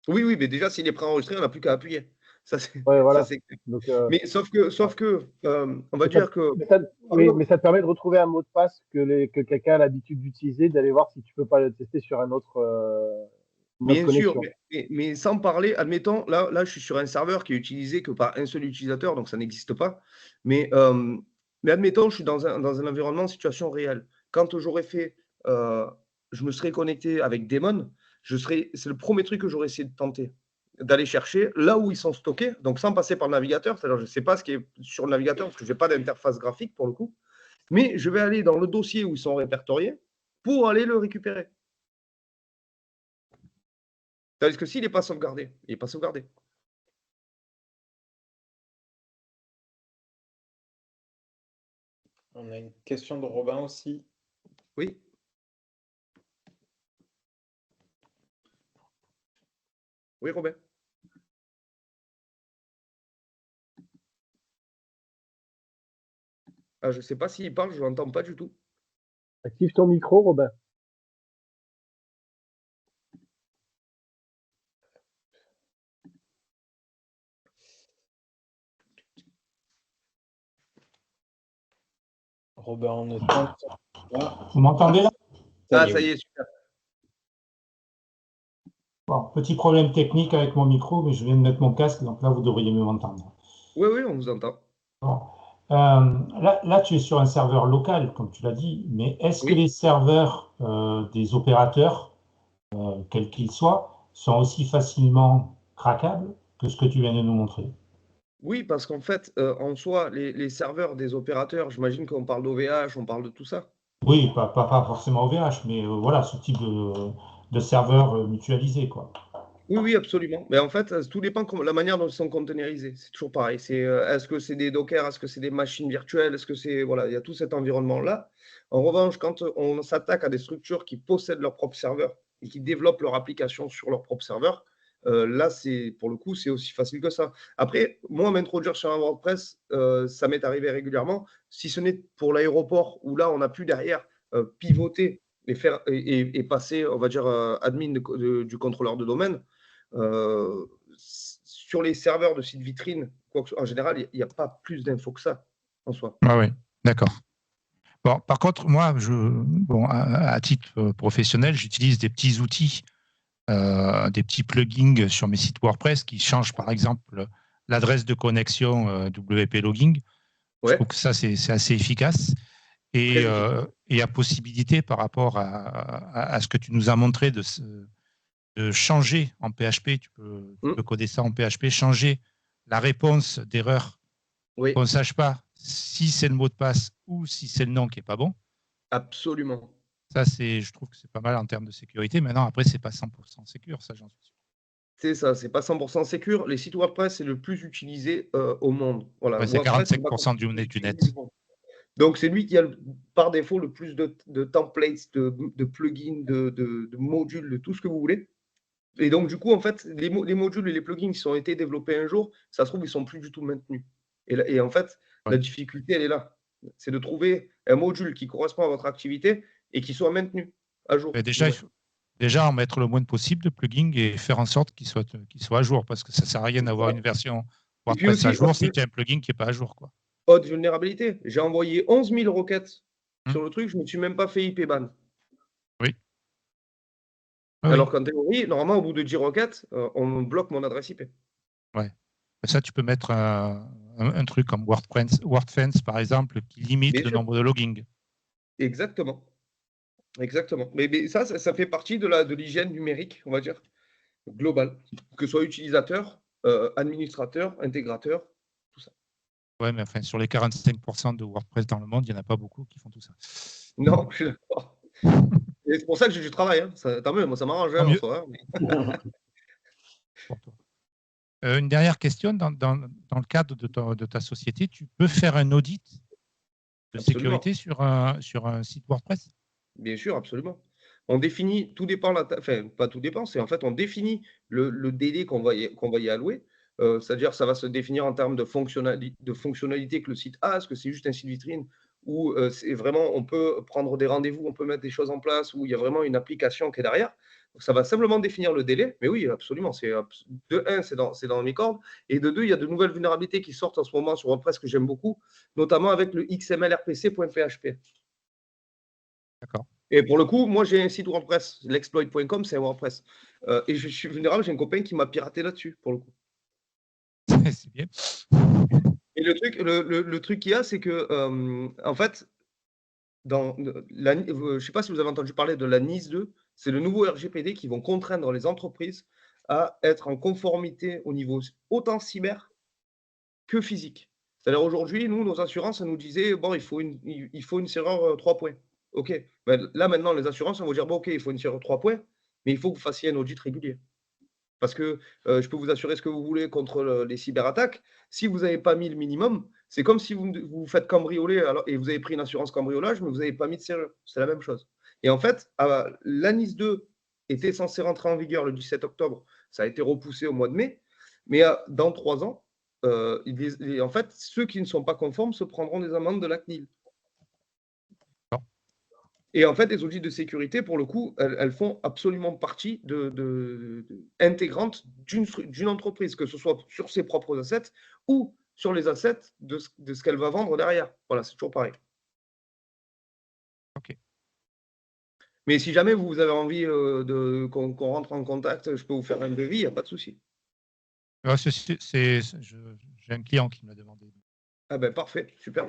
Oui, mais déjà, s'il est préenregistré, on n'a plus qu'à appuyer. Ça, c'est Ouais, voilà. c'est clair. Donc, Mais sauf que, on va dire que. mais ça te permet de retrouver un mot de passe que quelqu'un a l'habitude d'utiliser, d'aller voir si tu peux pas le tester sur un autre mode Bien sûr, connexion. mais sans parler, admettons, là, je suis sur un serveur qui est utilisé que par un seul utilisateur, donc ça n'existe pas. Mais admettons, je suis dans un environnement en situation réelle. Quand j'aurais fait, je me serais connecté avec Daemon, c'est le premier truc que j'aurais essayé de tenter, d'aller chercher là où ils sont stockés, donc sans passer par le navigateur. C'est-à-dire, je ne sais pas ce qui est sur le navigateur parce que je n'ai pas d'interface graphique pour le coup, mais je vais aller dans le dossier où ils sont répertoriés pour aller le récupérer. Tandis que s'il n'est pas sauvegardé, il n'est pas sauvegardé. On a une question de Robin aussi. Oui. Oui, Robin. Ah, je ne sais pas s'il parle, je ne l'entends pas du tout. Active ton micro, Robin. Robin, on ne tente pas. Vous m'entendez là? Ah, ça y est, super. Bon, petit problème technique avec mon micro, mais je viens de mettre mon casque, donc là, vous devriez mieux m'entendre. Oui, on vous entend. Bon. Là, tu es sur un serveur local, comme tu l'as dit, mais est-ce que Oui. les serveurs des opérateurs, quels qu'ils soient, sont aussi facilement craquables que ce que tu viens de nous montrer? Oui, parce qu'en fait, en soi, les serveurs des opérateurs, j'imagine qu'on parle d'OVH, on parle de tout ça. Oui, pas forcément OVH, mais voilà, ce type de serveur mutualisé, quoi. Oui, absolument. Mais en fait, tout dépend de la manière dont ils sont containerisés. C'est toujours pareil. Est-ce que c'est des Docker, est-ce que c'est des machines virtuelles, est-ce que c'est voilà, il y a tout cet environnement-là. En revanche, quand on s'attaque à des structures qui possèdent leur propre serveur et qui développent leur application sur leur propre serveur, là, pour le coup, c'est aussi facile que ça. Après, moi, m'introduire sur un WordPress, ça m'est arrivé régulièrement, si ce n'est pour l'aéroport où là, on a pu derrière pivoter et passer, on va dire, admin du contrôleur de domaine. Sur les serveurs de sites vitrines, en général, il n'y a pas plus d'infos que ça en soi. Ah oui, d'accord. Bon, par contre, moi, à titre professionnel, j'utilise des petits outils, des petits plugins sur mes sites WordPress qui changent, par exemple, l'adresse de connexion WP Logging. Ouais. Je trouve que ça, c'est assez efficace. Et il y a possibilité, par rapport à ce que tu nous as montré, de changer en PHP, tu peux coder ça en PHP, changer la réponse d'erreur, qu'on ne sache pas si c'est le mot de passe ou si c'est le nom qui n'est pas bon. Absolument. Ça, je trouve que c'est pas mal en termes de sécurité. Maintenant, après, c'est pas 100% sécure, ça, j'en suis sûr. C'est ça, c'est pas 100% sécure. Les sites WordPress, c'est le plus utilisé au monde. Voilà. Ouais, c'est 45% du net. Donc, c'est lui qui a par défaut le plus de templates, de plugins, de modules, de tout ce que vous voulez. Et donc, du coup, en fait, les modules et les plugins qui ont été développés un jour, ça se trouve, ils ne sont plus du tout maintenus. Et en fait, la difficulté, elle est là. C'est de trouver un module qui correspond à votre activité et qui soit maintenu à jour. Déjà, il faut en mettre le moins possible de plugins et faire en sorte qu'il soit à jour, parce que ça ne sert à rien d'avoir une version WordPress à jour si tu as un plugin qui n'est pas à jour, quoi. Haute vulnérabilité. J'ai envoyé 11 000 requêtes sur le truc, je ne me suis même pas fait IP ban. Oui. Alors qu'en théorie, normalement, au bout de 10 requêtes, on bloque mon adresse IP. Ouais. Ça, tu peux mettre un truc comme WordFence, par exemple, qui limite le nombre de logging. Exactement. Mais ça fait partie de l'hygiène numérique, on va dire, globale. Que ce soit utilisateur, administrateur, intégrateur, tout ça. Ouais, mais enfin, sur les 45% de WordPress dans le monde, il n'y en a pas beaucoup qui font tout ça. Non, je suis d'accord. Et c'est pour ça que j'ai du travail. Hein. Tant mieux, moi ça m'arrange Tant en mieux. soi. Hein, Pour toi. Une dernière question. Dans le cadre de ta société, tu peux faire un audit de Absolument. sécurité sur un site WordPress? Bien sûr, absolument. On définit, tout dépend, enfin, pas tout dépend, c'est en fait, on définit le délai qu'on va y allouer. C'est-à-dire, ça va se définir en termes de fonctionnalité que le site a. Est-ce que c'est juste un site vitrine ou c'est vraiment, on peut prendre des rendez-vous, on peut mettre des choses en place où il y a vraiment une application qui est derrière. Donc, ça va simplement définir le délai. Mais oui, absolument. De un, c'est dans mes cordes. Et de deux, il y a de nouvelles vulnérabilités qui sortent en ce moment sur WordPress que j'aime beaucoup, notamment avec le XMLRPC.php. D'accord. Et pour le coup, moi, j'ai un site WordPress. L'exploit.com, c'est un WordPress. Et je suis vulnérable, j'ai un copain qui m'a piraté là-dessus, pour le coup. C'est bien. Et le truc qu'il y a, c'est que, en fait, je ne sais pas si vous avez entendu parler de la NIS 2, c'est le nouveau RGPD qui vont contraindre les entreprises à être en conformité au niveau autant cyber que physique. C'est-à-dire aujourd'hui, nous, nos assurances, ça nous disait, bon, il faut une serrure 3 points. OK. Ben, là, maintenant, les assurances, on va dire, bon, OK, il faut une serrure 3 points, mais il faut que vous fassiez un audit régulier. Parce que je peux vous assurer ce que vous voulez contre les cyberattaques. Si vous n'avez pas mis le minimum, c'est comme si vous vous faites cambrioler et vous avez pris une assurance cambriolage, mais vous n'avez pas mis de serrure. C'est la même chose. Et en fait, l'ANIS 2 était censé rentrer en vigueur le 17 octobre. Ça a été repoussé au mois de mai. Mais dans 3 ans, en fait, ceux qui ne sont pas conformes se prendront des amendes de la CNIL. Et en fait, les audits de sécurité, pour le coup, elles font absolument partie intégrante d'une entreprise, que ce soit sur ses propres assets ou sur les assets de ce qu'elle va vendre derrière. Voilà, c'est toujours pareil. OK. Mais si jamais vous avez envie qu'on rentre en contact, je peux vous faire un devis, il n'y a pas de souci. J'ai un client qui me l'a demandé. Ah ben parfait, super.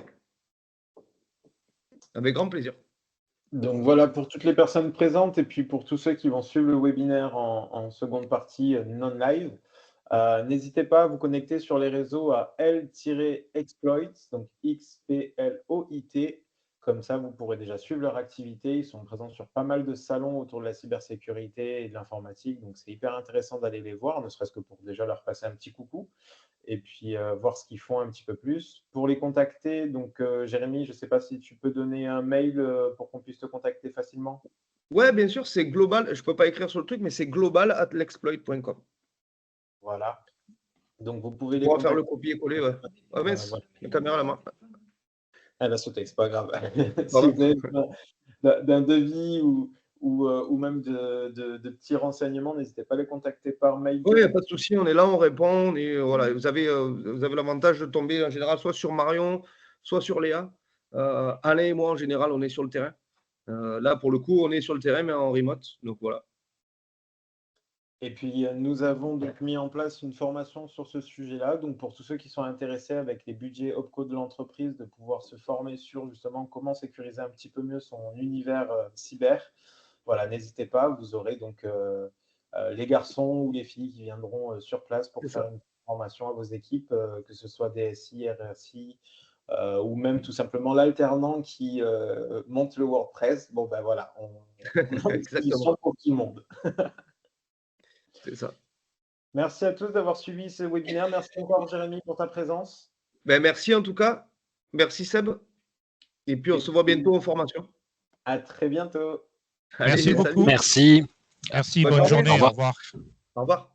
Avec grand plaisir. Donc voilà pour toutes les personnes présentes et puis pour tous ceux qui vont suivre le webinaire en seconde partie non live. N'hésitez pas à vous connecter sur les réseaux à L-Exploit, donc XPLOIT. Comme ça, vous pourrez déjà suivre leur activité. Ils sont présents sur pas mal de salons autour de la cybersécurité et de l'informatique. Donc, c'est hyper intéressant d'aller les voir, ne serait-ce que pour déjà leur passer un petit coucou et puis voir ce qu'ils font un petit peu plus. Pour les contacter, donc Jérémy, je ne sais pas si tu peux donner un mail pour qu'on puisse te contacter facilement. Ouais, bien sûr, c'est global. Je ne peux pas écrire sur le truc, mais c'est global@l'exploit.com. Voilà. Donc, vous pouvez les On va faire contacter. le copier-coller. Ouais. Ah, mince, Voilà. la caméra à la main. Elle a sauté, c'est pas grave. Si vous avez besoin d'un devis ou même de petits renseignements, n'hésitez pas à les contacter par mail. Oui, il n'y a pas de souci, on est là, on répond. Et voilà, vous avez l'avantage de tomber en général soit sur Marion, soit sur Léa. Alain et moi, en général, on est sur le terrain. Là, pour le coup, on est sur le terrain, mais en remote. Donc voilà. Et puis, nous avons donc mis en place une formation sur ce sujet-là. Donc, pour tous ceux qui sont intéressés avec les budgets OPCO de l'entreprise, de pouvoir se former sur justement comment sécuriser un petit peu mieux son univers cyber. Voilà, n'hésitez pas. Vous aurez donc les garçons ou les filles qui viendront sur place pour faire une formation à vos équipes, que ce soit DSI, RSI, ou même tout simplement l'alternant qui monte le WordPress. Bon, ben voilà, on a une solution pour tout le monde. C'est ça. Merci à tous d'avoir suivi ce webinaire. Merci encore, Jérémy, pour ta présence. Ben, merci en tout cas. Merci, Seb. Et puis, on se voit bientôt en formation. À très bientôt. Merci beaucoup. Merci. Merci, bonne journée. Au revoir. Au revoir.